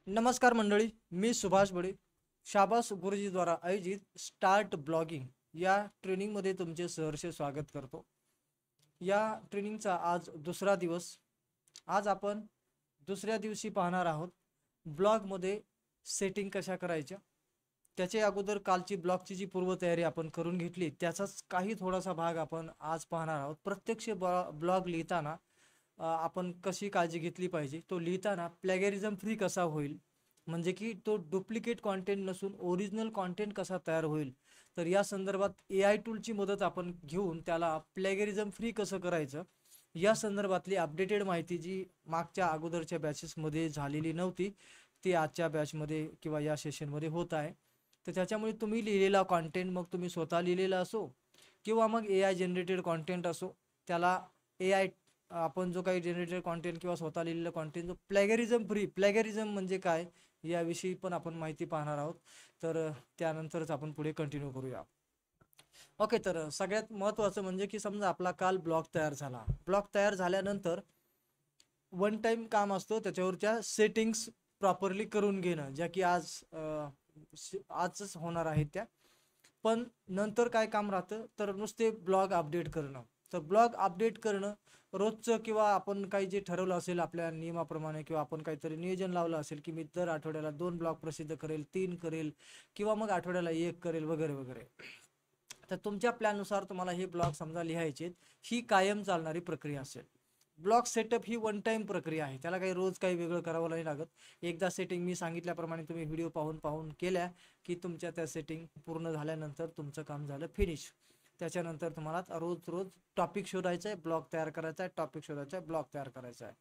नमस्कार मंडळी, मी सुभाष बडे. शाबास गुरुजीद्वारा आयोजित स्टार्ट ब्लॉगिंग या ट्रेनिंगमध्ये तुमचे सहर्ष स्वागत करतो. या ट्रेनिंगचा आज दुसरा दिवस. आज आपण दुसऱ्या दिवशी पाहणार आहोत ब्लॉगमध्ये सेटिंग कशा करायच्या. त्याच्या अगोदर कालची ब्लॉगची जी पूर्वतयारी आपण करून घेतली त्याचाच काही थोडासा भाग आपण आज पाहणार आहोत. प्रत्यक्ष ब्लॉग लिहिताना आपण कशी काळजी घेतली पाहिजे, तो लिहिताना प्लॅगॅरिझम फ्री कसा होईल, म्हणजे की तो डुप्लिकेट कॉन्टेंट नसून ओरिजिनल कॉन्टेंट कसा तयार होईल. तर या संदर्भात AI टूलची मदत आपण घेऊन त्याला प्लॅगॅरिझम फ्री कसं करायचं या संदर्भातली अपडेटेड माहिती जी मागच्या अगोदरच्या बॅचेसमध्ये झालेली नव्हती ती आजच्या बॅचमध्ये किंवा या सेशनमध्ये होत आहे. तर त्याच्यामुळे तुम्ही लिहिलेला कॉन्टेंट, मग तुम्ही स्वतः लिहिलेला असो किंवा मग AI जनरेटेड कॉन्टेंट असो, त्याला AI आपण जो काही जनरेटेड कॉन्टेंट किंवा स्वतः लिहिलेला कॉन्टेंट जो प्लॅगॅरिझम म्हणजे काय याविषयी पण आपण माहिती पाहणार आहोत. तर त्यानंतरच आपण पुढे कंटिन्यू करूया. ओके, तर सगळ्यात महत्त्वाचं म्हणजे की समजा आपला काल ब्लॉग तयार झाला. ब्लॉग तयार झाल्यानंतर वन टाइम काम असतं त्याच्यावरच्या सेटिंग्स प्रॉपरली करून घेणं, ज्या की आजच होणार आहेत त्या. पण नंतर काय काम राहतं तर नुसते ब्लॉग अपडेट करणं. तर ब्लॉग अपडेट करणं रोजचं किंवा आपण काही जे ठरवलं असेल आपल्या नियमाप्रमाणे किंवा आपण काहीतरी नियोजन लावलं असेल की मी दर आठवड्याला 2 ब्लॉग प्रसिद्ध करेल, 3 करेल किंवा मग आठवड्याला 1 करेल वगैरे वगैरे. तर तुमच्या प्लॅननुसार तुम्हाला हे ब्लॉग समजा लिहायचे, ही कायम चालणारी प्रक्रिया असेल. ब्लॉग सेटअप ही वन टाइम प्रक्रिया आहे, त्याला काही रोज काही वेगळं करावं नाही लागत. एकदा सेटिंग मी सांगितल्याप्रमाणे तुम्ही व्हिडिओ पाहून केल्या की तुमच्या त्या सेटिंग पूर्ण झाल्यानंतर तुमचं काम झालं फिनिश. त्याच्यानंतर तुम्हाला रोज टॉपिक शोधायचा आहे, ब्लॉग तयार करायचा आहे, टॉपिक शोधायचा आहे, ब्लॉग तयार करायचा आहे.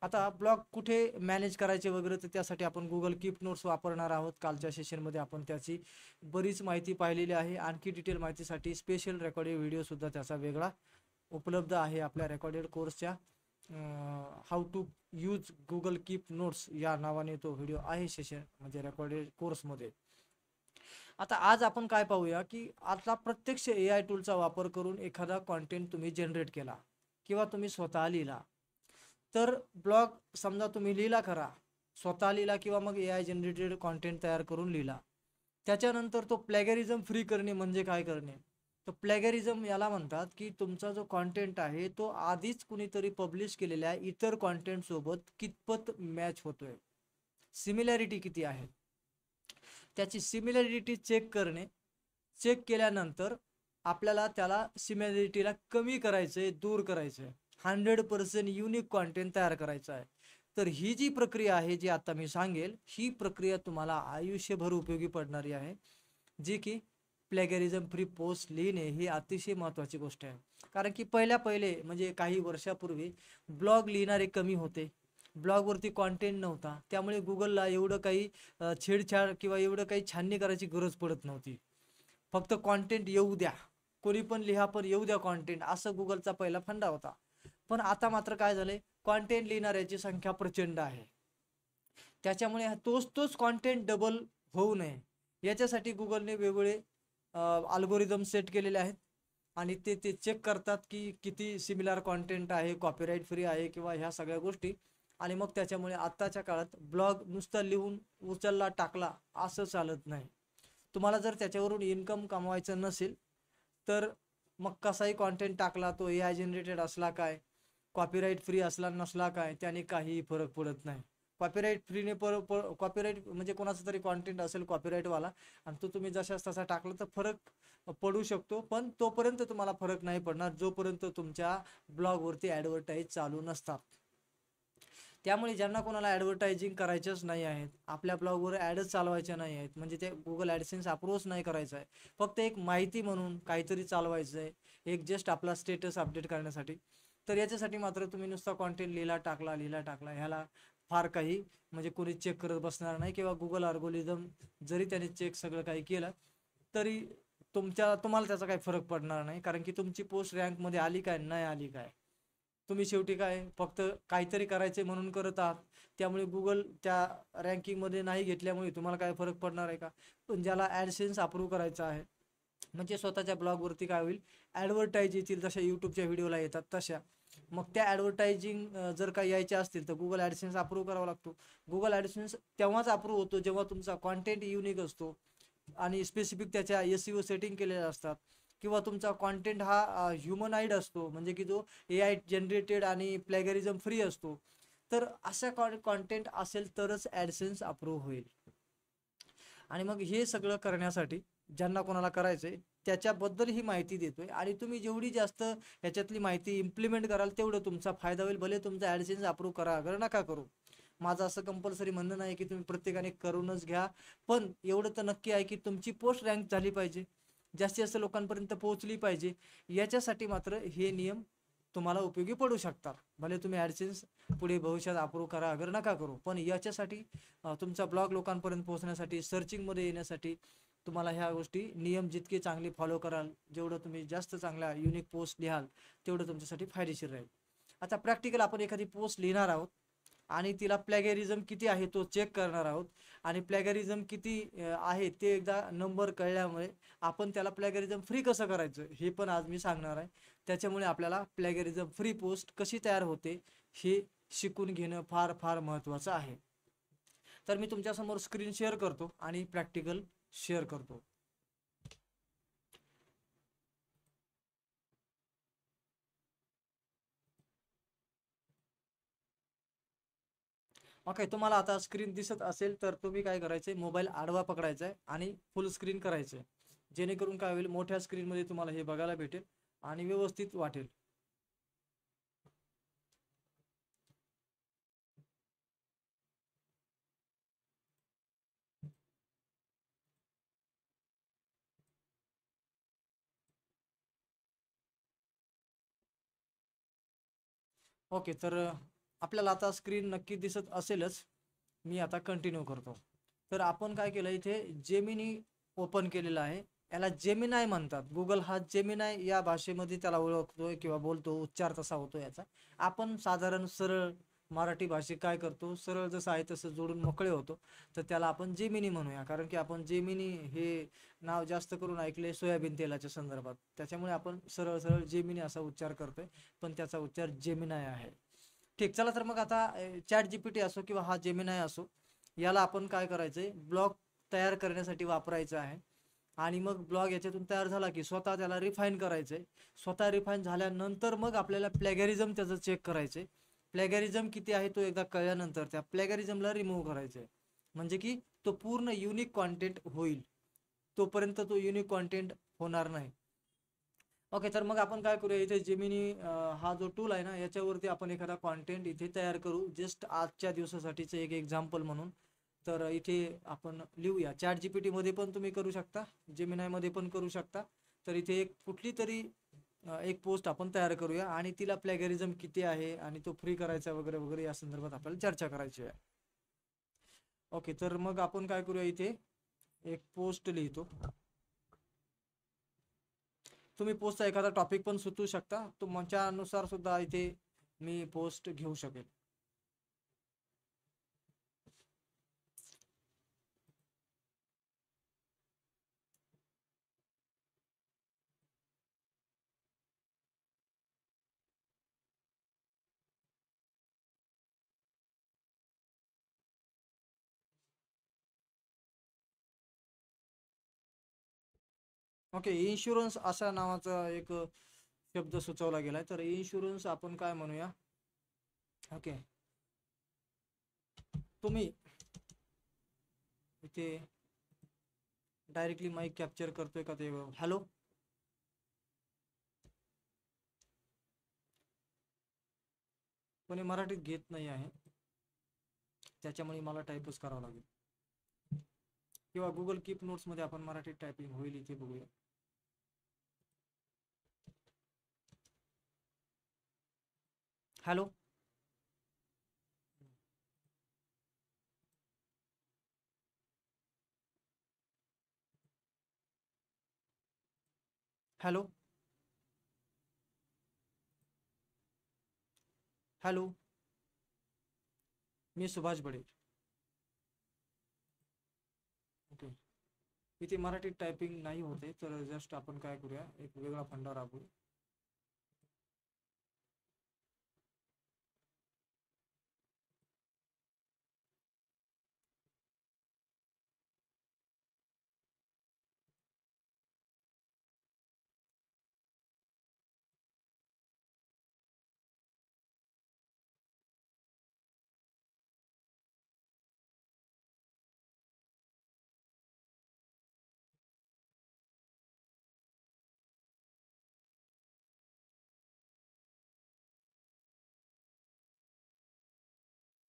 आता ब्लॉग कुठे मॅनेज करायचे वगैरे, तर त्यासाठी आपण गुगल कीप नोट्स वापरणार आहोत. कालच्या सेशनमध्ये आपण त्याची बरीच माहिती पाहिलेली आहे. आणखी डिटेल माहितीसाठी स्पेशल रेकॉर्डेड व्हिडिओसुद्धा त्याचा वेगळा उपलब्ध आहे आपल्या रेकॉर्डेड कोर्सच्या how to use Google Keep notes या नावाने तो व्हिडिओ आहे सेशन म्हणजे रेकॉर्डेड कोर्समध्ये. आता आज आपण काय पाहूया की आता प्रत्यक्ष AI टूलचा वापर करून एखादा कॉन्टेंट तुम्ही जनरेट केला किंवा तुम्ही स्वतः लिहिला. तर ब्लॉग समजा तुम्ही लिहिला खरा, स्वतः लिहिला किंवा मग AI जनरेटेड कॉन्टेंट तयार करून लिहिला. त्याच्यानंतर तो प्लॅगॅरिझम फ्री करणे म्हणजे काय करणे. तर प्लॅगॅरिझम याला म्हणतात की तुमचा जो कॉन्टेंट आहे तो आधीच कुणीतरी पब्लिश केलेल्या इतर कॉन्टेंट सोबत कितपत मॅच होतोय, सिमिलॅरिटी किती आहे, त्याची सिमिलॅरिटी चेक करणे. चेक केल्यानंतर आपल्याला त्याला सिमिलॅरिटीला कमी करायचं आहे, दूर करायचं आहे, 100% युनिक कॉन्टेंट तयार करायचं आहे. तर ही जी प्रक्रिया आहे जी आता मी सांगेल, ही प्रक्रिया तुम्हाला आयुष्यभर उपयोगी पडणारी आहे. जी की प्लॅगॅरिझम फ्री पोस्ट लिहिणे ही अतिशय महत्त्वाची गोष्ट आहे. कारण की पहिले म्हणजे काही वर्षापूर्वी ब्लॉग लिहिणारे कमी होते, ब्लॉगवरती कॉन्टेंट नव्हता, त्यामुळे गुगलला एवढं काही छेडछाड किंवा एवढं काही छाननी करायची गरज पडत नव्हती. फक्त कॉन्टेंट येऊ द्या, कोणी पण लिहा पण येऊ द्या कॉन्टेंट, असं गुगलचा पहिला फंडा होता. पण आता मात्र काय झालंय, कॉन्टेंट लिहिणाऱ्याची संख्या प्रचंड आहे. त्याच्यामुळे तोच कॉन्टेंट डबल होऊ नये याच्यासाठी गुगलने वेगवेगळे अल्गोरिदम सेट केलेले आहेत आणि ते चेक करतात की किती सिमिलर कॉन्टेंट आहे, कॉपीराईट फ्री आहे किंवा ह्या सगळ्या गोष्टी. आणि मग त्याच्यामुळे आत्ताच्या काळात ब्लॉग नुसता लिहून उचलला टाकला असं चालत नाही. तुम्हाला जर त्याच्यावरून इन्कम कमवायचं नसेल तर मग कसाही कॉन्टेंट टाकला, तो AI जनरेटेड असला काय, कॉपीराईट फ्री असला नसला काय, त्याने काहीही फरक पडत नाही. कॉपीराईट फ्रीने कॉपीराईट म्हणजे कोणाचा तरी कॉन्टेंट असेल कॉपीराईटवाला आणि तो तुम्ही जशास तसा टाकला तर फरक पडू शकतो, पण तोपर्यंत तुम्हाला फरक नाही पडणार जोपर्यंत तुमच्या ब्लॉगवरती ॲडव्हर्टाईज चालू नसतात. त्यामुळे ज्यांना कोणाला ॲडव्हर्टायझिंग करायचंच नाही आहेत, आपल्या ब्लॉगवर ॲडच चालवायच्या नाही आहेत, म्हणजे ते गुगल ॲडसेन्स अप्रूव्हच नाही करायचं आहे, फक्त एक माहिती म्हणून काहीतरी चालवायचं आहे, एक जस्ट आपला स्टेटस अपडेट करण्यासाठी, तर याच्यासाठी मात्र तुम्ही नुसता कॉन्टेंट लिहिला टाकला ह्याला फार काही म्हणजे कोणी चेक करत बसणार नाही किंवा गुगल अल्गोरिदम जरी त्याने चेक सगळं काही केलं तरी तुम्हाला त्याचा काही फरक पडणार नाही. कारण की तुमची पोस्ट रँकमध्ये आली काय नाही आली काय, तुम्ही शेवटी काय फक्त काहीतरी करायचे म्हणून करत आहात. त्यामुळे गुगल त्या रँकिंगमध्ये नाही घेतल्यामुळे तुम्हाला काय फरक पडणार आहे का. पण ज्याला ॲडसेन्स अप्रूव्ह करायचा आहे म्हणजे स्वतःच्या ब्लॉगवरती काय होईल, ॲडव्हर्टाईज येतील, जशा यूट्यूबच्या व्हिडिओला येतात तशा. मग त्या ॲडव्हर्टायझिंग जर का यायच्या असतील तर गुगल ॲडसेन्स अप्रूव्ह करावा लागतो. गुगल ॲडसेन्स तेव्हाच अप्रूव्ह होतो जेव्हा तुमचा कॉन्टेंट युनिक असतो आणि स्पेसिफिक त्याच्या SEO सेटिंग केलेल्या असतात, किंवा तुमचा कॉन्टेंट हा ह्युमनाइड असतो, म्हणजे की जो AI जनरेटेड आणि प्लॅगरिझम फ्री असतो. तर अशा कॉन्टेंट असेल तरच ॲडसेन्स अप्रूव्ह होईल. आणि मग हे सगळं करण्यासाठी ज्यांना कोणाला करायचंय त्याच्याबद्दल ही माहिती देतोय, आणि तुम्ही जेवढी जास्त ह्याच्यातली माहिती इम्प्लिमेंट कराल तेवढं तुमचा फायदा होईल. भले तुमचा ॲडसेन्स अप्रूव्ह करा अगर नका करू, माझं असं कंपल्सरी म्हणणं नाही की तुम्ही प्रत्येकाने करूनच घ्या, पण एवढं तर नक्की आहे की तुमची पोस्ट रँक झाली पाहिजे, जास्तीत जास्त लोकांपर्यंत पोहोचली पाहिजे. याच्यासाठी मात्र हे नियम तुम्हाला उपयोगी पडू शकतात. भले तुम्ही ॲडसेन्स पुढे भविष्यात अप्रूव्ह करा अगर नका करू, पण याच्यासाठी तुमचा ब्लॉग लोकांपर्यंत पोहोचण्यासाठी, सर्चिंगमध्ये येण्यासाठी तुम्हाला ह्या गोष्टी नियम जितके चांगले फॉलो कराल, जेवढं तुम्ही जास्त चांगल्या युनिक पोस्ट लिहाल तेवढं तुमच्यासाठी फायदेशीर राहील. आता प्रॅक्टिकल आपण एखादी पोस्ट लिहिणार आहोत आणि तिला प्लॅगॅरिझम किती आहे तो चेक करणार आहोत, आणि प्लॅगॅरिझम किती आहे ते एकदा नंबर कळल्यामुळे आपण त्याला प्लॅगॅरिझम फ्री कसं करायचं हे पण आज मी सांगणार आहे. त्याच्यामुळे आपल्याला प्लॅगॅरिझम फ्री पोस्ट कशी तयार होते हे शिकून घेणं फार फार महत्त्वाचं आहे. तर मी तुमच्यासमोर स्क्रीन शेअर करतो आणि प्रॅक्टिकल शेअर करतो. ओके, तुम्हाला आता स्क्रीन दिसत असेल तर तुम्ही काय करायचंय, मोबाईल आडवा पकडायचा आहे आणि फुल स्क्रीन करायचंय, जेणेकरून काय होईल, मोठ्या स्क्रीनमध्ये तुम्हाला हे बघायला भेटेल आणि व्यवस्थित वाटेल. ओके, तर आपल्याला आता स्क्रीन नक्की दिसत असेलच. मी आता कंटिन्यू करतो. तर आपण काय केलं, इथे जेमिनी ओपन केलेला आहे. याला जेमिनाय म्हणतात. गुगल हा जेमिनाय या भाषेमध्ये त्याला ओळखतोय किंवा बोलतो, उच्चार तसा होतो याचा. आपण साधारण सरळ मराठी भाषेत काय करतो, सरळ जसं आहे तसं जोडून मोकळे होतो. तर त्याला आपण जेमिनी म्हणूया, कारण की आपण जेमिनी हे नाव जास्त करून ऐकले सोयाबीन तेलाच्या संदर्भात. त्याच्यामुळे आपण सरळ सरळ जेमिनी असा उच्चार करतोय, पण त्याचा उच्चार जेमिनाय आहे. ठीक, चला तर मग आता चॅट जीपीटी असो किंवा हा जेमिनाय असो, याला आपण काय करायचंय, ब्लॉग तयार करण्यासाठी वापरायचं आहे. आणि मग ब्लॉग याच्यातून तयार झाला की स्वतः त्याला रिफाईन करायचंय. स्वतः रिफाईन झाल्यानंतर मग आपल्याला प्लॅगॅरिझम त्याचं चेक करायचंय. प्लॅगॅरिझम किती आहे तो एकदा कळल्यानंतर त्या प्लॅगॅरिझमला रिमूव्ह करायचंय, म्हणजे की तो पूर्ण युनिक कॉन्टेंट होईल. तोपर्यंत तो युनिक कॉन्टेंट होणार नाही. ओके, तर मग आपण काय करूया, इथे जेमिनी हा जो टूल आहे ना, याच्यावरती आपण एखादा कॉन्टेंट इथे तयार करू, जस्ट आजच्या दिवसासाठीचं एक एक्झाम्पल म्हणून. तर इथे आपण लिहूया. चॅट जीपीटी मध्ये पण तुम्ही करू शकता, जेमिनाय मध्ये पण करू शकता. तर इथे एक कुठली तरी एक पोस्ट आपण तयार करूया, आणि तिला प्लॅगरिझम किती आहे आणि तो फ्री करायचा वगैरे वगैरे या संदर्भात आपल्याला चर्चा करायची आहे. ओके, तर मग आपण काय करूया, इथे एक पोस्ट लिहितो. तुम्ही पोस्टचा एखादा टॉपिक पण सुचवू शकता, तुमच्यानुसार सुद्धा इथे मी पोस्ट घेऊ शकेल. ओके, इन्शुरन्स अशा नावाचा एक शब्द सुचवला गेलाय. तर इन्शुरन्स आपण काय म्हणूया. ओके, तुम्ही इथे डायरेक्टली माईक कॅप्चर करतोय का ते, हॅलो, कोणी मराठीत घेत नाही आहे, त्याच्यामुळे मला टाईपच करावं लागेल, किंवा गुगल कीप नोट्स मध्ये आपण मराठीत टायपिंग होईल इथे बघूया. हॅलो, हॅलो, हॅलो, मी सुभाष बडे. ओके, इथे मराठीत टायपिंग नाही होते, तर जस्ट आपण काय करूया, एक वेगळा फंडा राबू.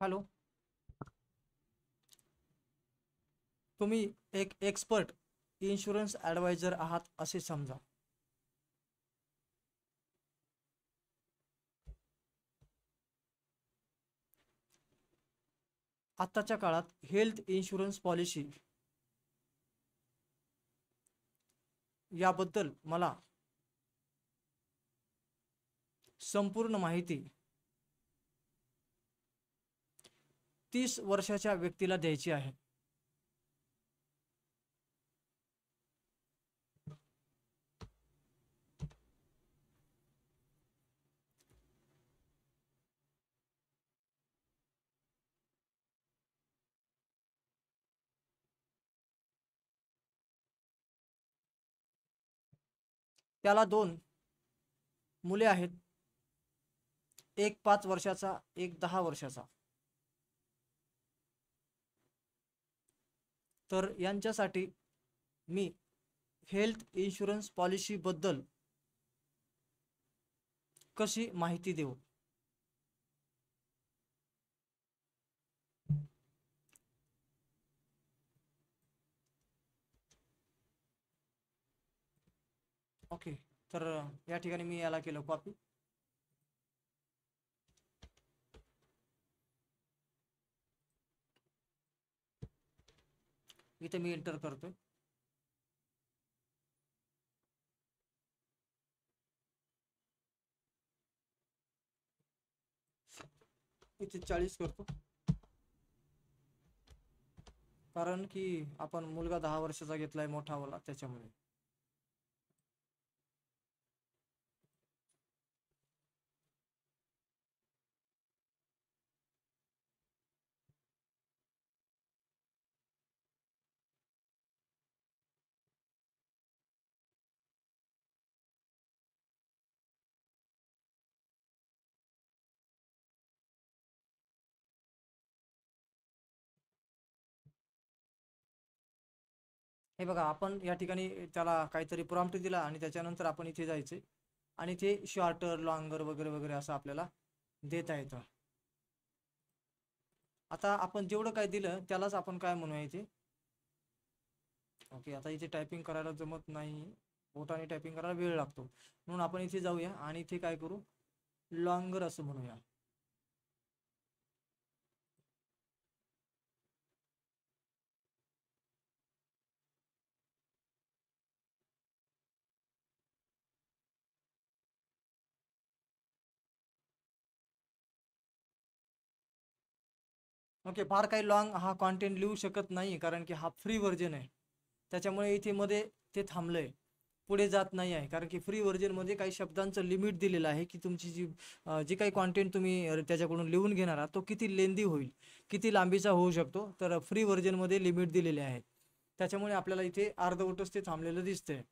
हॅलो, तुम्ही एक एक्सपर्ट इन्शुरन्स ॲडवायझर आहात असे समजा. आत्ताच्या काळात हेल्थ इन्शुरन्स पॉलिसी याबद्दल मला संपूर्ण माहिती 30 वर्षाच्या व्यक्तीला द्यायची आहे. त्याला 2 मुले आहेत, एक 5 वर्षाचा, एक 10 वर्षाचा. तर यांच्यासाठी मी हेल्थ इन्शुरन्स पॉलिसी बद्दल कशी माहिती देऊ? ओके, तर या ठिकाणी मी याला केलं कॉपी. इथे मी एंटर करतोय. इथे 40 करतो, कारण की आपण मुलगा 10 वर्षाचा घेतलाय मोठावाला, त्याच्यामुळे. हे बघा, आपण या ठिकाणी त्याला काहीतरी प्रॉम्प्ट दिला आणि त्याच्यानंतर आपण इथे जायचे आणि ते शॉर्टर, लॉंगर वगैरे वगैरे असं आपल्याला देता येतं. आता आपण जेवढं काय दिलं त्यालाच आपण काय म्हणूया इथे. ओके, आता इथे टायपिंग करायला जमत नाही, बोटाने टायपिंग करायला वेळ लागतो, म्हणून आपण इथे जाऊया आणि इथे काय करू, लॉंगर असं म्हणूया. ओके, फार काही लॉंग हा कॉन्टेंट लिहू शकत नाही, कारण की हा फ्री व्हर्जन आहे. त्याच्यामुळे इथे मध्ये ते थांबलंय, पुढे जात नाही आहे, कारण की फ्री व्हर्जनमध्ये काही शब्दांचं लिमिट दिलेलं आहे की तुमची जी काही कॉन्टेंट तुम्ही त्याच्याकडून लिहून घेणार आहात तो किती लेंदी होईल, किती लांबीचा होऊ शकतो. तर फ्री व्हर्जनमध्ये लिमिट दिलेले आहे, त्याच्यामुळे आपल्याला इथे अर्धवटच ते थांबलेलं दिसतंय.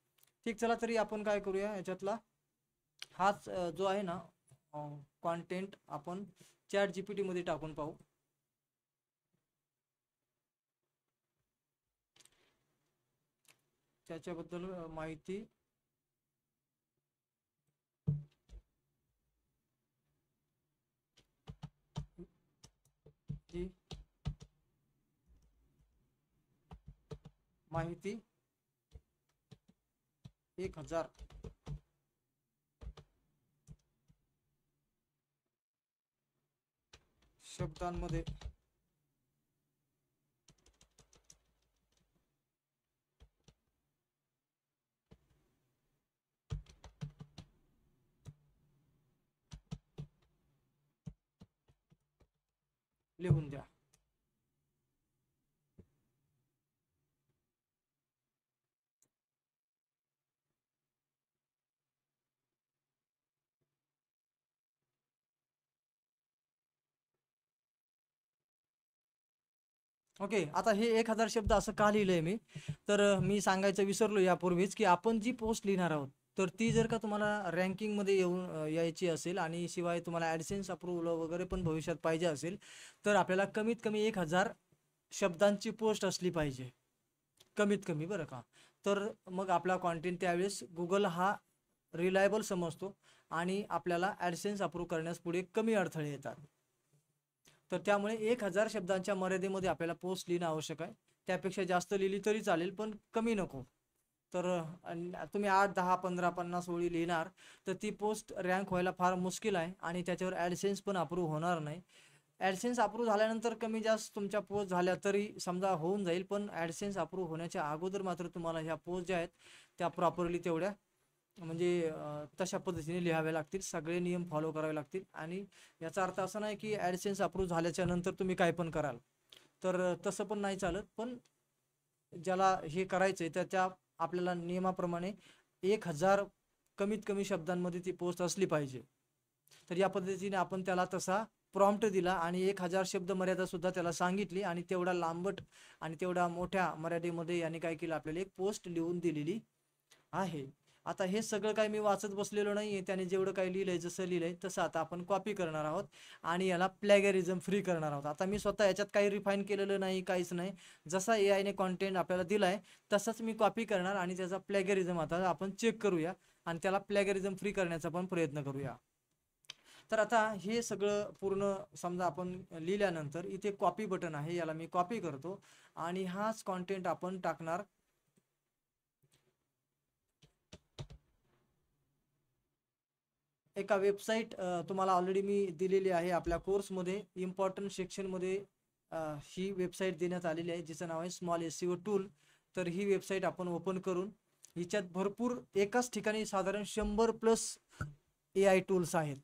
ठीक, चला तरी आपण काय करूया, याच्यातला हाच जो आहे ना कॉन्टेंट आपण ChatGPT मध्ये टाकून पाहू. त्याच्याबद्दल माहिती जी माहिती 1000 शब्दांमध्ये लिहून द्या. ओके, आता हे 1000 शब्द असं का लिहिलंय मी, तर मी सांगायचं विसरलो यापूर्वीच की आपण जी पोस्ट लिहिणार आहोत तर ती जर का तुम्हाला रँकिंगमध्ये यायची असेल आणि शिवाय तुम्हाला ॲडसेन्स अप्रूव्हल वगैरे पण भविष्यात पाहिजे असेल, तर आपल्याला कमीत कमी 1000 शब्दांची पोस्ट असली पाहिजे, कमीत कमी, बरं का. तर मग आपला कॉन्टेंट त्यावेळेस गुगल हा रिलायबल समजतो आणि आपल्याला ॲडसेन्स अप्रूव्ह करण्यास पुढे कमी अडथळे येतात. तर त्यामुळे 1000 शब्दांच्या मर्यादेमध्ये आपल्याला पोस्ट लिहिणं आवश्यक आहे. त्यापेक्षा जास्त लिहिली तरी चालेल, पण कमी नको. तर तुम्ही 8, 10, 15, 50 ओळी लिहिणार तर ती पोस्ट रँक व्हायला फार मुश्किल आहे आणि त्याच्यावर ॲडसेन्स पण अप्रूव्ह होणार नाही. ॲडसेन्स अप्रूव्ह झाल्यानंतर कमी जास्त तुमच्या पोस्ट झाल्या तरी समजा होऊन जाईल, पण ॲडसेन्स अप्रूव्ह होण्याच्या अगोदर मात्र तुम्हाला ह्या पोस्ट ज्या आहेत त्या प्रॉपरली तेवढ्या म्हणजे तशा पद्धतीने लिहाव्या लागतील, सगळे नियम फॉलो करावे लागतील. आणि याचा अर्थ असा नाही की ॲडसेन्स अप्रूव्ह झाल्याच्या नंतर तुम्ही काय पण कराल, तर तसं पण नाही चालत. पण ज्याला हे करायचंय त्याच्या आपल्याला नियमाप्रमाणे 1000 कमीत कमी शब्दांमध्ये ती पोस्ट असली पाहिजे. तर या पद्धतीने आपण त्याला तसा प्रॉम्प्ट दिला आणि 1000 शब्द मर्यादा सुद्धा त्याला सांगितली आणि तेवढा लांबट आणि तेवढा मोठ्या मर्यादेमध्ये याने काय केलं, आपल्याला एक पोस्ट लिहून दिलेली आहे. आता हे सगळं काही मी वाचत बसलेलो नाहीये, त्याने जेवढं काही लिहिलंय जसं लिहिलंय तसं आता आपण कॉपी करणार आहोत आणि याला प्लॅगॅरिझम फ्री करणार आहोत. आता मी स्वतः याच्यात काही रिफाईन केलेलं नाही, काहीच नाही. जसा AI ने कॉन्टेंट आपल्याला दिलाय तसंच मी कॉपी करणार आणि त्याचा प्लॅगॅरिझम आता आपण चेक करूया आणि त्याला प्लॅगॅरिझम फ्री करण्याचा पण प्रयत्न करूया. तर आता हे सगळं पूर्ण समजा आपण लिहिल्यानंतर इथे कॉपी बटन आहे, याला मी कॉपी करतो आणि हाच कॉन्टेंट आपण टाकणार एका वेबसाईट तुम्हाला ऑलरेडी मी दिलेली आहे आपल्या कोर्समध्ये इम्पॉर्टंट सेक्शनमध्ये. ही वेबसाईट देण्यात आलेली आहे जिचं नाव आहे स्मॉल SEO टूल. तर ही वेबसाईट आपण ओपन करून हिच्यात भरपूर एकाच ठिकाणी साधारण 100+ AI टूल्स आहेत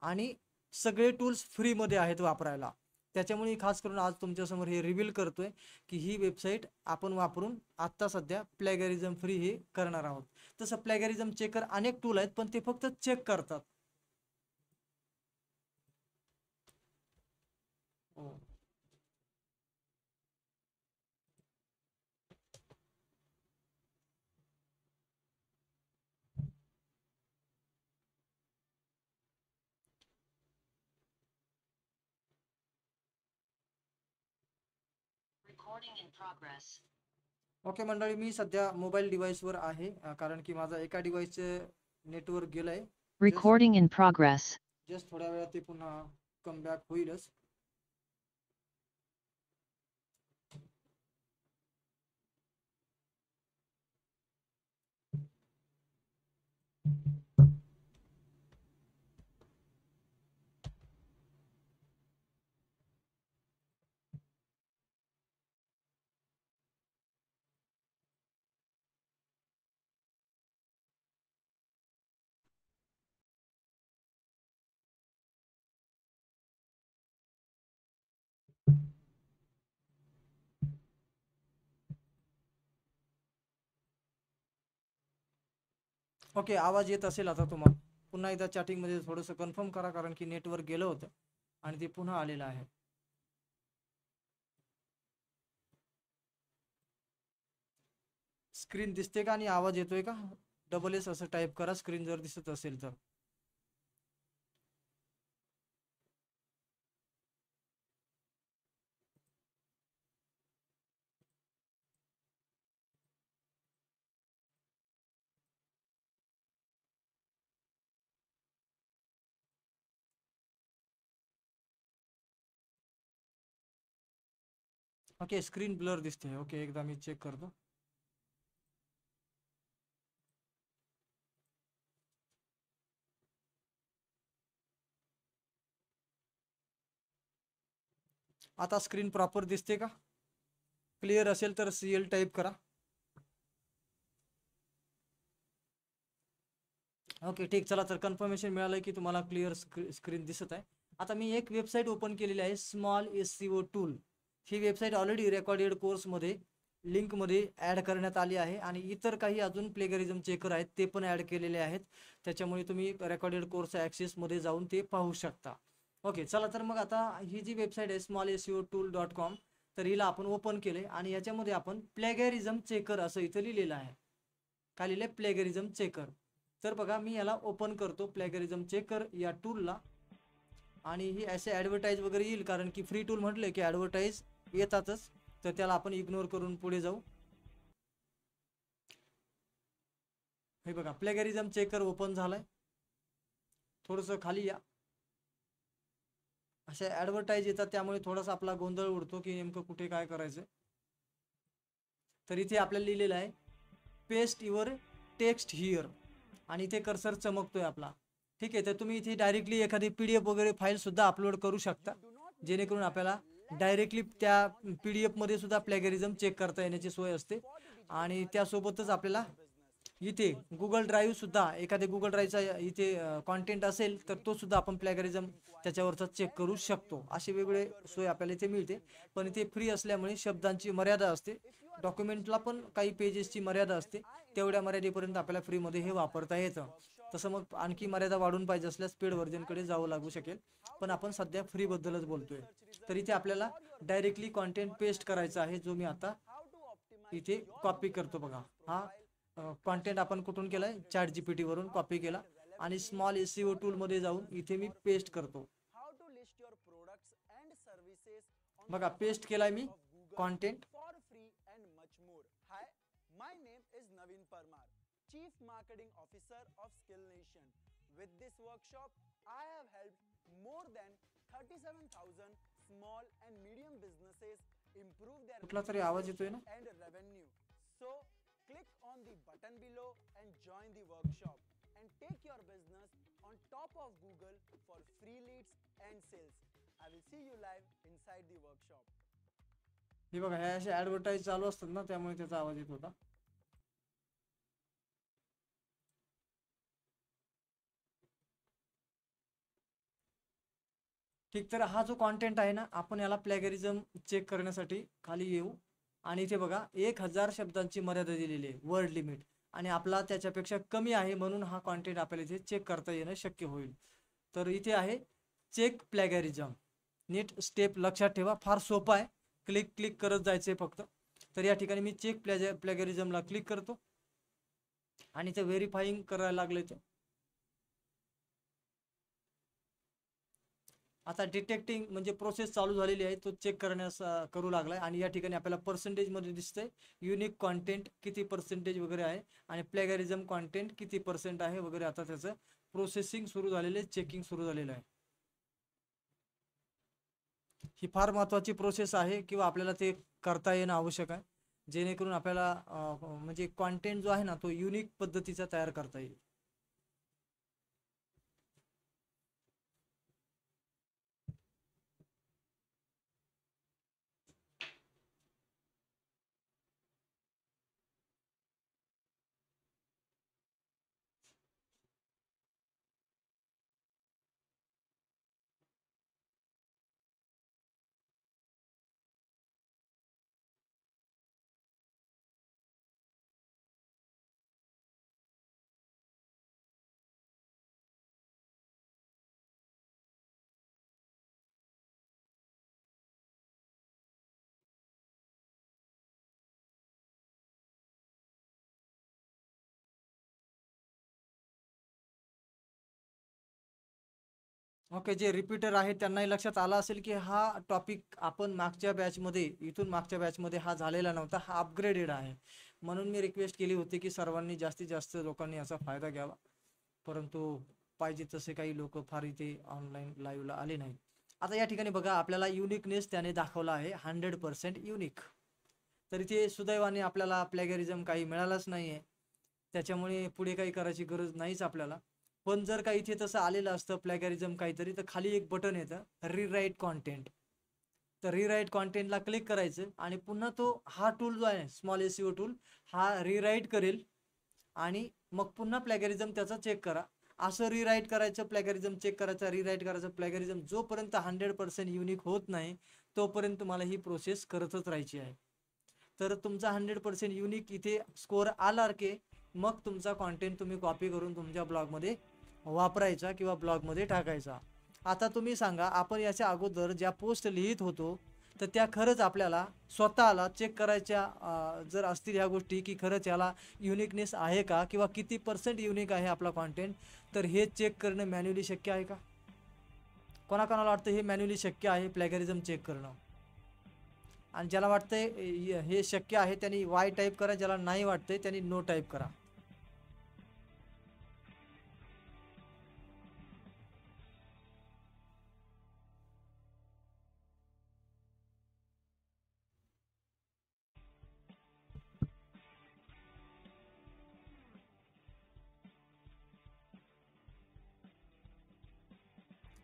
आणि सगळे टूल्स फ्रीमध्ये आहेत वापरायला. त्याच्यामुळे खास करून आज तुमच्यासमोर हे रिव्हील करतोय की ही वेबसाईट आपण वापरून आत्ता सध्या प्लॅगॅरिझम फ्री हे करणार आहोत. तसं प्लॅगॅरिझम चेकर अनेक टूल आहेत पण ते फक्त चेक करतात. हो. ओके मंडळी, मी सध्या मोबाईल डिव्हाइसवर आहे कारण की माझा एका डिव्हाइसचे नेटवर्क गेलंय. Recording in progress. जस्ट थोड्या वेळात ते पुन्हा कम बॅक होईलच. ओके, आवाज येत असेल आता तुम्हाला. पुन्हा एकदा चॅटिंगमध्ये थोडंसं कन्फर्म करा कारण की नेटवर्क गेलं होतं आणि ते पुन्हा आलेलं आहे. स्क्रीन दिसते का आणि आवाज येतोय का? SS असं टाईप करा स्क्रीन जर दिसत असेल तर. ओके, स्क्रीन ब्लर दिसते. ओके, एकदा मी चेक करतो. आता स्क्रीन प्रॉपर दिसते का? क्लिअर असेल तर CL टाईप करा. ओके ठीक, चला तर कन्फर्मेशन मिळालं की तुम्हाला क्लिअर स्क्रीन दिसत आहे. आता मी एक वेबसाईट ओपन केलेली आहे स्मॉल SEO टूल. ही वेबसाईट ऑलरेडी रेकॉर्डेड कोर्समध्ये लिंकमध्ये ॲड करण्यात आली आहे आणि इतर काही अजून प्लेगरिझम चेकर आहेत ते पण ॲड केलेले आहेत. त्याच्यामुळे तुम्ही रेकॉर्डेड कोर्स ॲक्सेसमध्ये जाऊन ते पाहू शकता. ओके चला तर मग आता ही जी वेबसाईट आहे smallseotool.com, तर हिला आपण ओपन केले आणि याच्यामध्ये आपण प्लेगरिझम चेकर असं इथं लिहिलेलं आहे. काय लिहिलंय? प्लेगरिझम चेकर. तर बघा मी याला ओपन करतो प्लॅगरिझम चेकर या टूलला आणि ही असे ॲडव्हर्टाईज वगैरे येईल कारण की फ्री टूल म्हटले की ॲडव्हर्टाईज येतातच. तर त्याला आपण इग्नोर करून पुढे जाऊ. हे बघा प्लॅगरिझम चेकर ओपन झालाय. थोडंसं खाली या. अशा ॲडव्हर्टाईज येतात, त्यामुळे थोडासा आपला गोंधळ उडतो की नेमकं कुठे काय करायचं. तर इथे आपल्याला लिहिलेलं आहे पेस्ट युअर टेक्स्ट हिअर, आणि इथे कर्सर चमकतोय आपला. ठीक आहे, तर तुम्ही इथे डायरेक्टली एखादी PDF वगैरे फाईल सुद्धा अपलोड करू शकता, जेणेकरून आपल्याला डायरेक्टली त्या PDF मध्ये सुद्धा प्लॅगरिझम चेक करता येण्याची सोय असते. आणि त्यासोबतच आपल्याला इथे गुगल ड्राईव्ह सुद्धा, एखाद्या गुगल ड्राईव्हचा इथे कॉन्टेंट असेल तर तो सुद्धा आपण प्लॅगरिझम त्याच्यावरचा चेक करू शकतो. असे वेगळे सोय आपल्याला इथे मिळते. पण इथे फ्री असल्यामुळे शब्दांची मर्यादा असते, डॉक्युमेंटला पण काही पेजेसची मर्यादा असते, तेवढ्या मर्यादेपर्यंत आपल्याला फ्रीमध्ये हे वापरता येतं. तसं मग आणखी मर्यादा वाढून पाहिजे असल्यास पेड व्हर्जनकडे जावं लागू शकेल, पण आपण सध्या फ्रीबद्दलच बोलतोय. तर इथे आपल्याला डायरेक्टली कॉन्टेंट पेस्ट करायचा आहे, जो मी आता इथे कॉपी करतो. बघा, हा कॉन्टेंट आपण कुठून केलाय, ChatGPT वरून कॉपी केला आणि स्मॉल SEO टूल मध्ये जाऊन इथे मी पेस्ट करतो. बघा, पेस्ट केलाय मी content. Chief Marketing Officer of Skill Nation. With this workshop, I have helped more than 37,000 small and medium businesses improve their कुठला तरी आवाज येतोय ना. and revenue. So, click on the button below and join the workshop and take your business on top of Google for free leads and sales. I will see you live inside the workshop. हे बघा, हे असे advertise चालू असतात ना, त्यामुळे त्याचा आवाज येत होता. ठीक, तर हा जो कॉन्टेंट आहे ना, आपण याला प्लॅगरिझम चेक करण्यासाठी खाली येऊ आणि इथे बघा 1000 शब्दांची मर्यादा दिलेली आहे, वर्ड लिमिट, आणि आपला त्याच्यापेक्षा कमी आहे, म्हणून हा कॉन्टेंट आपल्याला इथे चेक करता येणं शक्य होईल. तर इथे आहे चेक प्लॅगरिझम. नीट स्टेप लक्षात ठेवा, फार सोपा आहे, क्लिक क्लिक करत जायचं आहे फक्त. तर या ठिकाणी मी चेक प्लॅगरिझमला क्लिक करतो आणि ते व्हेरीफाईंग करायला लागले. ते आता डिटेक्टिंग म्हणजे प्रोसेस चालू झालेली आहे, तो चेक करण्यास करू लागलाय. आणि या ठिकाणी आपल्याला पर्सेंटेजमध्ये दिसतंय युनिक कॉन्टेंट किती पर्सेंटेज वगैरे आहे आणि प्लॅगरिझम कॉन्टेंट किती % आहे वगैरे. आता त्याचं प्रोसेसिंग सुरू झालेलं आहे, चेकिंग सुरू झालेलं आहे. ही फार महत्त्वाची प्रोसेस आहे किंवा आपल्याला ते करता येणं आवश्यक आहे, जेणेकरून आपल्याला म्हणजे कॉन्टेंट जो आहे ना, तो युनिक पद्धतीचा तयार करता येईल. ओके, जे रिपीटर आहे त्यांनाही लक्षात आलं असेल की हा टॉपिक आपण मागच्या बॅचमध्ये, इथून मागच्या बॅचमध्ये हा झालेला नव्हता, हा अपग्रेडेड आहे. म्हणून मी रिक्वेस्ट केली होती की सर्वांनी, जास्तीत जास्त लोकांनी याचा फायदा घ्यावा, परंतु पाहिजे तसे काही लोक फार इथे ऑनलाईन लाईव्हला आले नाहीत. आता या ठिकाणी बघा, आपल्याला युनिकनेस त्याने दाखवला आहे 100% युनिक. तर इथे सुदैवाने आपल्याला प्लॅगरिझम काही मिळालाच नाही आहे, त्याच्यामुळे पुढे काही करायची गरज नाहीच आपल्याला. पण जर का इथे तसं आलेलं असतं प्लॅगरिझम काहीतरी, तर खाली एक बटन येतं रीराईट कॉन्टेंट. तर रीराईट कॉन्टेंटला क्लिक करायचं आणि पुन्हा तो हा टूल जो आहे स्मॉल SEO टूल, हा रीराईट करेल आणि मग पुन्हा प्लॅगरिझम त्याचा चेक करा. असं रीराईट करायचं, प्लॅगरिझम चेक करायचं, रीराईट करायचं, प्लॅगरिझम, जोपर्यंत 100% युनिक होत नाही तोपर्यंत मला ही प्रोसेस करतच राहायची आहे. तर तुमचा 100% युनिक इथे स्कोअर आला की मग तुमचा कॉन्टेंट तुम्ही कॉपी करून तुमच्या ब्लॉगमध्ये वापरायचा किंवा ब्लॉगमध्ये टाकायचा. आता तुम्ही सांगा, आपण याच्या अगोदर ज्या पोस्ट लिहित होतो तर त्या खरंच आपल्याला स्वतःला चेक करायच्या जर असतील ह्या गोष्टी की खरंच याला युनिकनेस आहे का किंवा किती % युनिक आहे आपला कॉन्टेंट, तर हे चेक करणं मॅन्युअली शक्य आहे का? कोणाकोणाला वाटतं हे मॅन्युअली शक्य आहे प्लॅगरिझम चेक करणं? आणि ज्याला वाटतंय हे शक्य आहे त्यांनी Y टाईप करा, ज्याला नाही वाटतंय त्यांनी नो टाईप करा.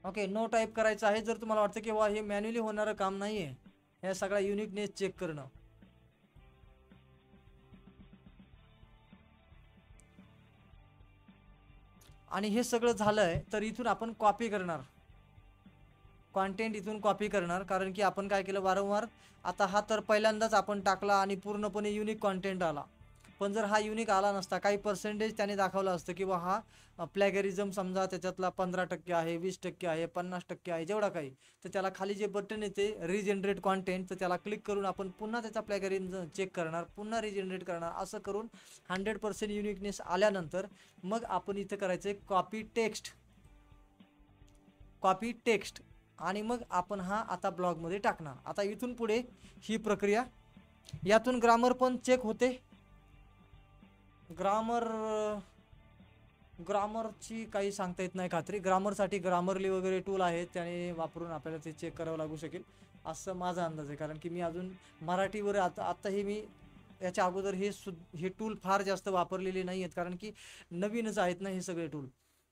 ओके, नो टाईप करायचं आहे जर तुम्हाला वाटतं की वा हे मॅन्युअली होणारं काम नाही आहे, ह्या सगळ्या युनिकनेस चेक करणं. आणि हे सगळं झालंय तर इथून आपण कॉपी करणार, कॉन्टेंट इथून कॉपी करणार. कारण की आपण काय केलं वारंवार, आता हा तर पहिल्यांदाच आपण टाकला आणि पूर्णपणे युनिक कॉन्टेंट आला. पण जर हा युनिक आला नसता, काही पर्सेंटेज त्याने दाखवलं असतं की हा प्लॅगरिझम समजा त्याच्यातला 15% आहे, 20% आहे, 50% आहे, जेवढा काही, तर त्याला खाली जे बटन येते रिजनरेट कॉन्टेंट, तर त्याला क्लिक करून आपण पुन्हा त्याचा प्लॅगरिझम चेक करणार, पुन्हा रिजनरेट करणार. असं करून 100% युनिकनेस आल्यानंतर मग आपण इथं करायचं कॉपी टेक्स्ट, कॉपी टेक्स्ट, आणि मग आपण हा आता ब्लॉगमध्ये टाकणार. आता इथून पुढे ही प्रक्रिया, यातून ग्रामर पण चेक होते. ग्रामरची काही सांगता येत नाही खात्री. ग्रामरसाठी ग्रामरली वगैरे टूल आहेत, त्याने वापरून आपल्याला ते चेक करावं लागू शकेल असं माझा अंदाज आहे. कारण की मी अजून मराठीवर आता हे मी याच्या अगोदर हे टूल फार जास्त वापरलेले नाही आहेत, कारण की नवीनच आहेत ना हे सगळे टूल.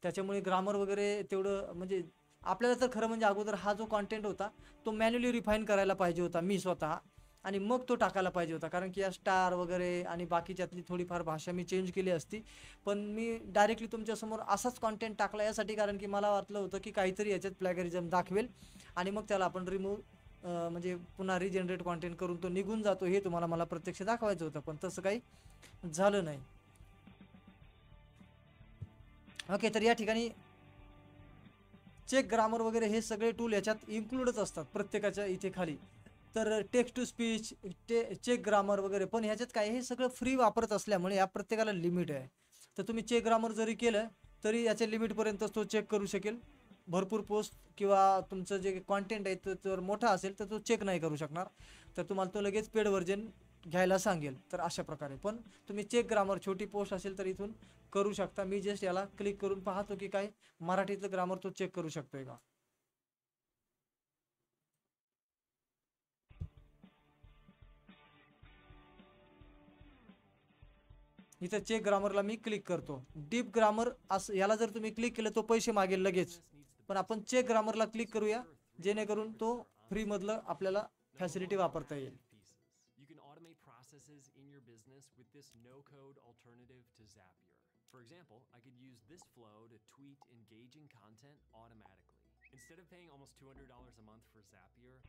त्याच्यामुळे ग्रामर वगैरे तेवढं म्हणजे आपल्याला तर खरं म्हणजे अगोदर हा जो कॉन्टेंट होता तो मॅन्युअली रिफाईन करायला पाहिजे होता मी स्वतः, आणि मग तो टाकायला पाहिजे होता. कारण की या स्टार वगैरे आणि बाकीच्यातली थोडीफार भाषा मी चेंज केली असती. पण मी डायरेक्टली तुमच्यासमोर असाच कॉन्टेंट टाकला यासाठी, कारण की मला वाटलं होतं की काहीतरी याच्यात प्लॅगरिझम दाखवेल आणि मग त्याला आपण म्हणजे पुन्हा रिजनरेट कॉन्टेंट करून तो निघून जातो, हे तुम्हाला मला प्रत्यक्ष दाखवायचं होतं. पण तसं काही झालं नाही. ओके, तर या ठिकाणी चेक ग्रामर वगैरे हे सगळे टूल याच्यात इन्क्लूडच असतात प्रत्येकाच्या इथे खाली. तर text to speech, check grammar वगैरे, पण ह्याच्यात काय हे सगळं फ्री वापरत असल्यामुळे या प्रत्येकाला लिमिट आहे. तर तुम्ही चेक ग्रामर जरी केलं तरी याच्या लिमिटपर्यंत तो चेक करू शकेल. भरपूर पोस्ट किंवा तुमचं जे कॉन्टेंट आहे तो जर मोठा असेल तर तो चेक नाही करू शकणार, तर तुम्हाला तो लगेच पेड व्हर्जन घ्यायला सांगेल. तर अशा प्रकारे पण तुम्ही चेक ग्रामर, छोटी पोस्ट असेल तर इथून करू शकता. मी जस्ट याला क्लिक करून पाहतो की काय मराठीचं ग्रामर तो चेक करू शकतोय का. इथं चेक ग्रामरला मी क्लिक करतो. डीप ग्रामर असं याला जर तुम्ही क्लिक केलं तो पैसे मागेल लगेच, पण आपण चेक ग्रामरला क्लिक करूया जेणेकरून तो फ्री मधलं आपल्याला फॅसिलिटी वापरता येईल. You can automate processes in your business with this no-code alternative to Zapier. For example, I could use this flow to tweet engaging content automatically. Instead of paying almost $200 a month for Zapier,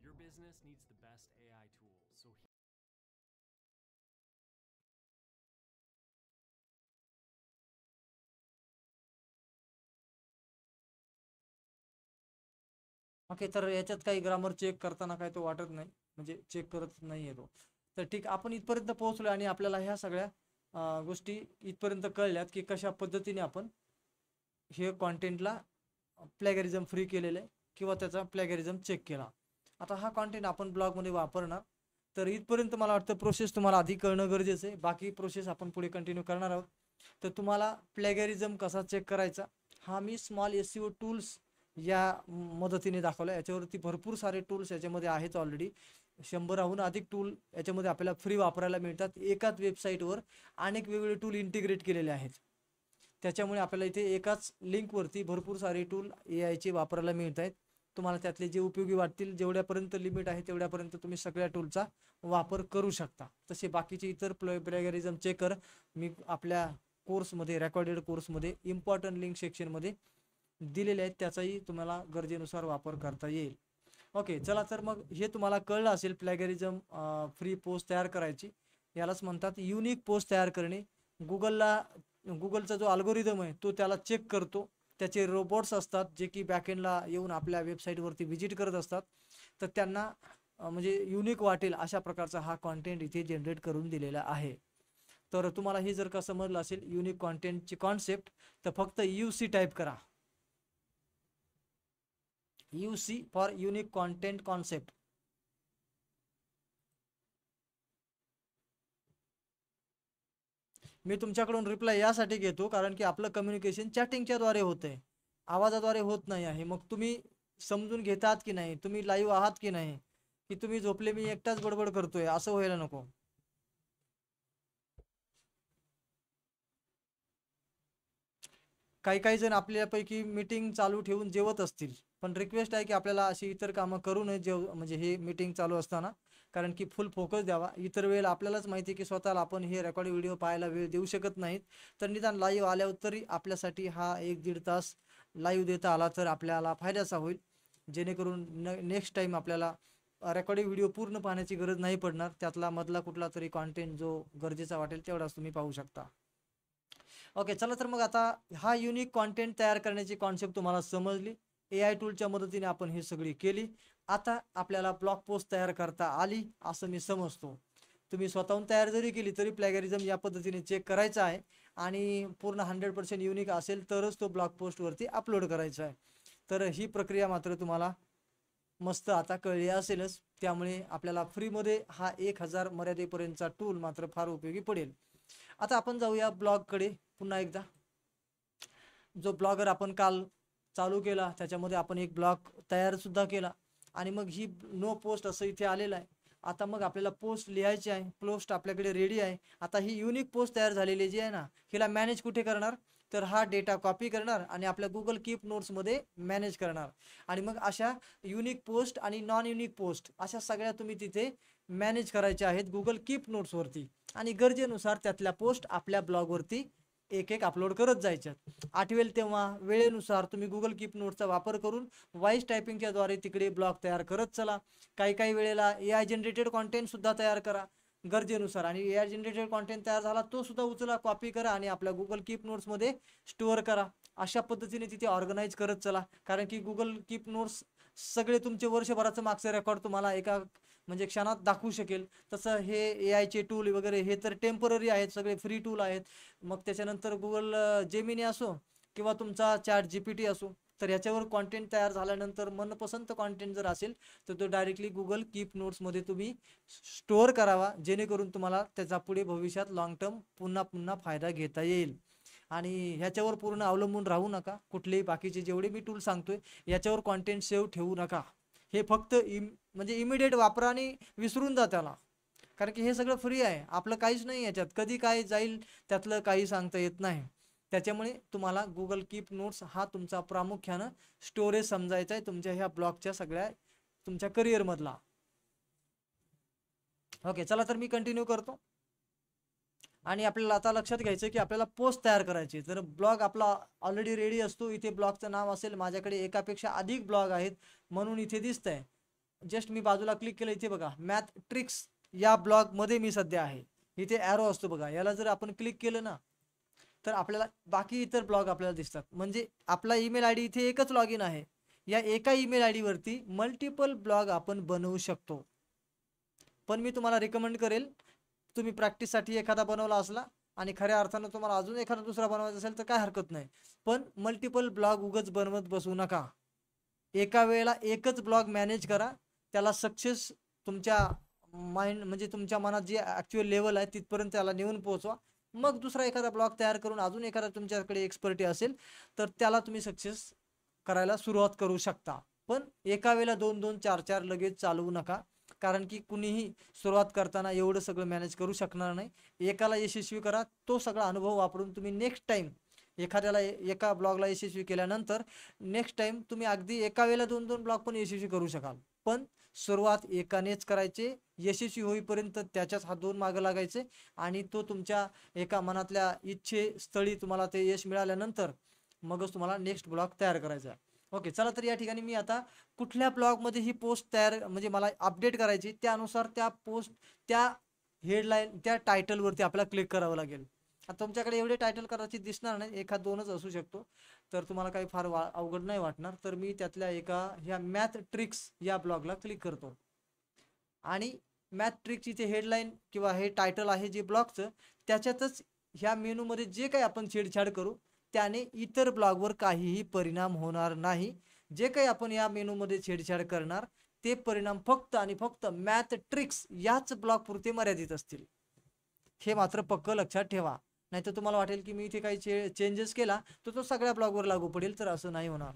your business needs the best AI tools. So okay, तर याच्यात काही grammar check करताना काय तो वाटत नाही, म्हणजे check करत नाही आहे तो. तर ठीक, आपण इथपर्यंत पोहोचलो आणि आपल्याला ह्या सगळ्या गोष्टी इथपर्यंत कळल्यात की कशा पद्धतीने आपण हे कॉन्टेंटला प्लॅगरिझम फ्री केलेलं आहे किंवा त्याचा प्लॅगरिझम चेक केला. आता हा कॉन्टेंट आपण ब्लॉगमध्ये वापरणार. तर इथपर्यंत मला वाटतं प्रोसेस तुम्हाला आधी कळणं गरजेचं आहे. बाकी प्रोसेस आपण पुढे कंटिन्यू करणार आहोत. तर तुम्हाला प्लॅगरिझम कसा चेक करायचा हा मी स्मॉल SEO टूल्स या मदतीने दाखवला. याच्यावरती भरपूर सारे टूल्स याच्यामध्ये आहेत ऑलरेडी. 100हून अधिक टूल याच्यामध्ये आपल्याला फ्री वापरायला मिळतात. एकाच वेबसाईटवर अनेक वेगवेगळे टूल इंटिग्रेट केलेले आहेत. त्याच्यामुळे आपल्याला इथे एकाच लिंकवरती भरपूर सारे टूल AIचे वापरायला मिळत आहेत. तुम्हाला त्यातले जे उपयोगी वाटतील, जेवढ्यापर्यंत लिमिट आहे तेवढ्यापर्यंत तुम्ही सगळ्या टूलचा वापर करू शकता. तसे बाकीचे इतर प्लॅगरिझम चेकर मी आपल्या कोर्समध्ये, रेकॉर्डेड कोर्समध्ये इम्पॉर्टंट लिंक सेक्शनमध्ये दिलेले आहेत, त्याचाही तुम्हाला गरजेनुसार वापर करता येईल. ओके, चला तर मग हे तुम्हाला कळलं असेल प्लॅगरिझम फ्री पोस्ट तयार करायची. यालाच म्हणतात युनिक पोस्ट तयार करणे. गुगलचा जो अल्गोरिदम आहे तो त्याला चेक करतो. त्याचे रोबोट्स असतात जे की बॅकएंडला येऊन आपल्या वेबसाईटवरती व्हिजिट करत असतात. तर त्यांना म्हणजे युनिक वाटेल अशा प्रकारचा हा कॉन्टेंट इथे जनरेट करून दिलेला आहे. तर तुम्हाला हे जर का समजलं असेल युनिक कॉन्टेंटची कॉन्सेप्ट, तर फक्त UC टाईप करा. UC for unique content concept. मी तुमच्याकडून रिप्लाय यासाठी घेतो कारण की आपलं कम्युनिकेशन चॅटिंगच्या द्वारे होतंय, आवाजाद्वारे होत नाही आहे. मग तुम्ही समजून घेतात की नाही, तुम्ही लाईव्ह आहात की नाही, की तुम्ही झोपले मी एकटाच बडबड करतोय, असं व्हायला नको. काही जण आपल्यापैकी मीटिंग चालू ठेवून जेवत असतील, पण रिक्वेस्ट आहे की आपल्याला अशी इतर कामं करू नये म्हणजे हे मीटिंग चालू असताना, कारण की फुल फोकस द्यावा. इतर वेळेला आपल्यालाच माहिती आहे की स्वतःला आपण हे रेकॉर्ड व्हिडिओ पाहायला वेळ देऊ शकत नाहीत, तर निदान लाईव्ह आल्यावर तरी आपल्यासाठी हा 1-1.5 तास लाईव्ह देता आला तर आपल्याला फायद्याचा होईल, जेणेकरून नेक्स्ट टाईम आपल्याला रेकॉर्डिंग व्हिडिओ पूर्ण पाहण्याची गरज नाही पडणार. त्यातला मधला कुठला तरी कॉन्टेंट जो गरजेचा वाटेल तेवढाच तुम्ही पाहू शकता. ओके, चला तर मग आता हा युनिक कॉन्टेंट तयार करण्याची कॉन्सेप्ट तुम्हाला समजली. AI टूलच्या मदतीने आपण हे सगळी केली. आता आपल्याला ब्लॉग पोस्ट तयार करता आली असं मी समजतो. तुम्ही स्वतःहून तयार जरी केली तरी प्लॅगरिझम या पद्धतीने चेक करायचा आहे आणि पूर्ण 100% युनिक असेल तरच तो ब्लॉग पोस्टवरती अपलोड करायचा आहे. तर ही प्रक्रिया मात्र तुम्हाला मस्त आता कळली असेलच. त्यामुळे आपल्याला फ्रीमध्ये हा 1000 मर्यादेपर्यंतचा टूल मात्र फार उपयोगी पडेल. आता आपण जाऊया ब्लॉगकडे पुन्हा एकदा. जो ब्लॉगर आपण काल चालू केला त्याच्यामध्ये आपण एक ब्लॉग तयार सुद्धा केला आणि मग ही नो पोस्ट असं इथे आलेलं आहे. आता मग आपल्याला पोस्ट लिहायची आहे. पोस्ट आपल्याकडे रेडी आहे. आता ही युनिक पोस्ट तयार झालेली जी आहे ना, हिला मॅनेज कुठे करणार, तर हा डेटा कॉपी करणार आणि आपल्या गुगल कीप नोट्समध्ये मॅनेज करणार आणि मग अशा युनिक पोस्ट आणि नॉन युनिक पोस्ट अशा सगळ्या तुम्ही तिथे मॅनेज करायच्या आहेत गुगल कीप नोट्सवरती आणि गरजेनुसार त्यातल्या पोस्ट आपल्या ब्लॉगवरती एक अपलोड करत जायच्यात. आठवेल तेव्हा वेळेनुसार तुम्ही गुगल कीप नोटचा वापर करून व्हॉइस टायपिंगच्या द्वारे तिकडे ब्लॉग तयार करत चला. काही वेळेला AI जनरेटेड कॉन्टेंट सुद्धा तयार करा गरजेनुसार आणि AI जनरेटेड कॉन्टेंट तयार झाला तो सुद्धा उचला, कॉपी करा आणि आपल्या गुगल कीप नोट्समध्ये स्टोअर करा. अशा पद्धतीने तिथे ऑर्गनाईज करत चला, कारण की गुगल कीप नोट्स सगळे तुमचे वर्षभराचं मागचं रेकॉर्ड तुम्हाला एका म्हणजे क्षणात दाखवू शकेल. तसं हे AIचे टूल वगैरे हे तर टेम्पररी आहेत, सगळे फ्री टूल आहेत. मग त्याच्यानंतर गुगल जेमिनी असो किंवा तुमचा ChatGPT असो, तर याच्यावर कॉन्टेंट तयार झाल्यानंतर मनपसंत कॉन्टेंट जर असेल तर तो डायरेक्टली गुगल कीप नोट्समध्ये तुम्ही स्टोअर करावा, जेणेकरून तुम्हाला त्याचा पुढे भविष्यात लॉंग टर्म पुन्हा फायदा घेता येईल. आणि ह्याच्यावर पूर्ण अवलंबून राहू नका. कुठलेही बाकीचे जेवढे मी टूल सांगतोय याच्यावर कॉन्टेंट सेव्ह ठेवू नका. हे फक्त म्हणजे इमिडिएट वापरा आणि विसरून जा त्याला, कारण की हे सगळं फ्री आहे. आपलं काहीच नाही याच्यात, कधी काय जाईल त्यातलं काही सांगता येत नाही. त्याच्यामुळे तुम्हाला गुगल कीप नोट्स हा तुमचा प्रामुख्यानं स्टोरेज समजायचा आहे तुमच्या ह्या ब्लॉगच्या सगळ्या तुमच्या करिअरमधला. ओके, चला तर मी कंटिन्यू करतो. आणि आपल्याला आता लक्षात घ्यायचं की आपल्याला पोस्ट तयार करायची. तर ब्लॉग आपला ऑलरेडी रेडी असतो. इथे ब्लॉगचं नाव असेल, माझ्याकडे एकापेक्षा अधिक ब्लॉग आहेत म्हणून इथे दिसतंय. जस्ट मी बाजूला क्लिक केलं, इथे बघा मॅथ ट्रिक्स या ब्लॉगमध्ये मी सध्या आहे. इथे ॲरो असतो बघा, याला जर आपण क्लिक केलं ना तर आपल्याला बाकी इतर ब्लॉग आपल्याला दिसतात. म्हणजे आपला ईमेल ID इथे एकच लॉग इन आहे. या एका ईमेल ID वरती मल्टिपल ब्लॉग आपण बनवू शकतो. पण मी तुम्हाला रिकमेंड करेल, तुम्ही प्रॅक्टिससाठी एखादा बनवला असला आणि खऱ्या अर्थानं तुम्हाला अजून एखादा दुसरा बनवायचा असेल तर काय हरकत नाही, पण मल्टिपल ब्लॉग उगाच बनवत बसू नका. एका वेळेला एकच ब्लॉग मॅनेज करा. त्याला सक्सेस तुमच्या माइंड म्हणजे तुमच्या मनात जी ॲक्च्युअल लेवल आहे तिथपर्यंत त्याला नेऊन पोहोचवा. मग दुसरा एखादा ब्लॉग तयार करून अजून एखादा तुमच्याकडे एक्सपर्टी असेल तर त्याला तुम्ही सक्सेस करायला सुरुवात करू शकता. पण एका वेळेला 2-2, 4-4 लगेच चालवू नका, कारण की कुणीही सुरुवात करताना एवढं सगळं मॅनेज करू शकणार नाही. एकाला यशस्वी करा, तो सगळा अनुभव वापरून तुम्ही नेक्स्ट टाइम एखाद्याला एका ब्लॉगला यशस्वी केल्यानंतर नेक्स्ट टाइम तुम्ही अगदी एका वेळेला 2-2 ब्लॉग पण यशस्वी करू शकाल. पण सुरुवात एकानेच करायचे, यशस्वी होईपर्यंत त्याच्याच हात धुवून मागं लागायचे आणि तो तुमच्या एका मनातल्या इच्छेस्थळी तुम्हाला ते यश मिळाल्यानंतर मगच तुम्हाला नेक्स्ट ब्लॉग तयार करायचा. ओके, चला तर या ठिकाणी मी आता कुठल्या ब्लॉगमध्ये ही पोस्ट तयार म्हणजे मला अपडेट करायची त्यानुसार त्या पोस्ट त्या हेडलाईन त्या टायटलवरती आपल्याला क्लिक करावं लागेल. आता तुमच्याकडे एवढे टायटल करायची दिसणार नाही, एखाद दोनच असू शकतो, तर तुम्हाला काही फार अवघड नाही वाटणार. तर मी त्यातल्या एका ह्या मॅथ ट्रिक्स या ब्लॉगला क्लिक करतो आणि मॅथ ट्रिक्सची ते हेडलाईन किंवा हे टायटल आहे जे ब्लॉगचं, त्याच्यातच ह्या मेनूमध्ये जे काही आपण छेडछाड करू त्याने इतर ब्लॉगवर काहीही परिणाम होणार नाही. जे काही आपण या मेनूमध्ये छेडछाड करणार ते परिणाम फक्त आणि फक्त मॅथ ट्रिक्स याच ब्लॉग पुरते मर्यादित असतील. हे मात्र पक्क लक्षात ठेवा, नाहीतर तुम्हाला वाटेल की मी इथे काही चेंजेस केला तर तो सगळ्या ब्लॉगवर लागू पडेल, तर असं नाही होणार.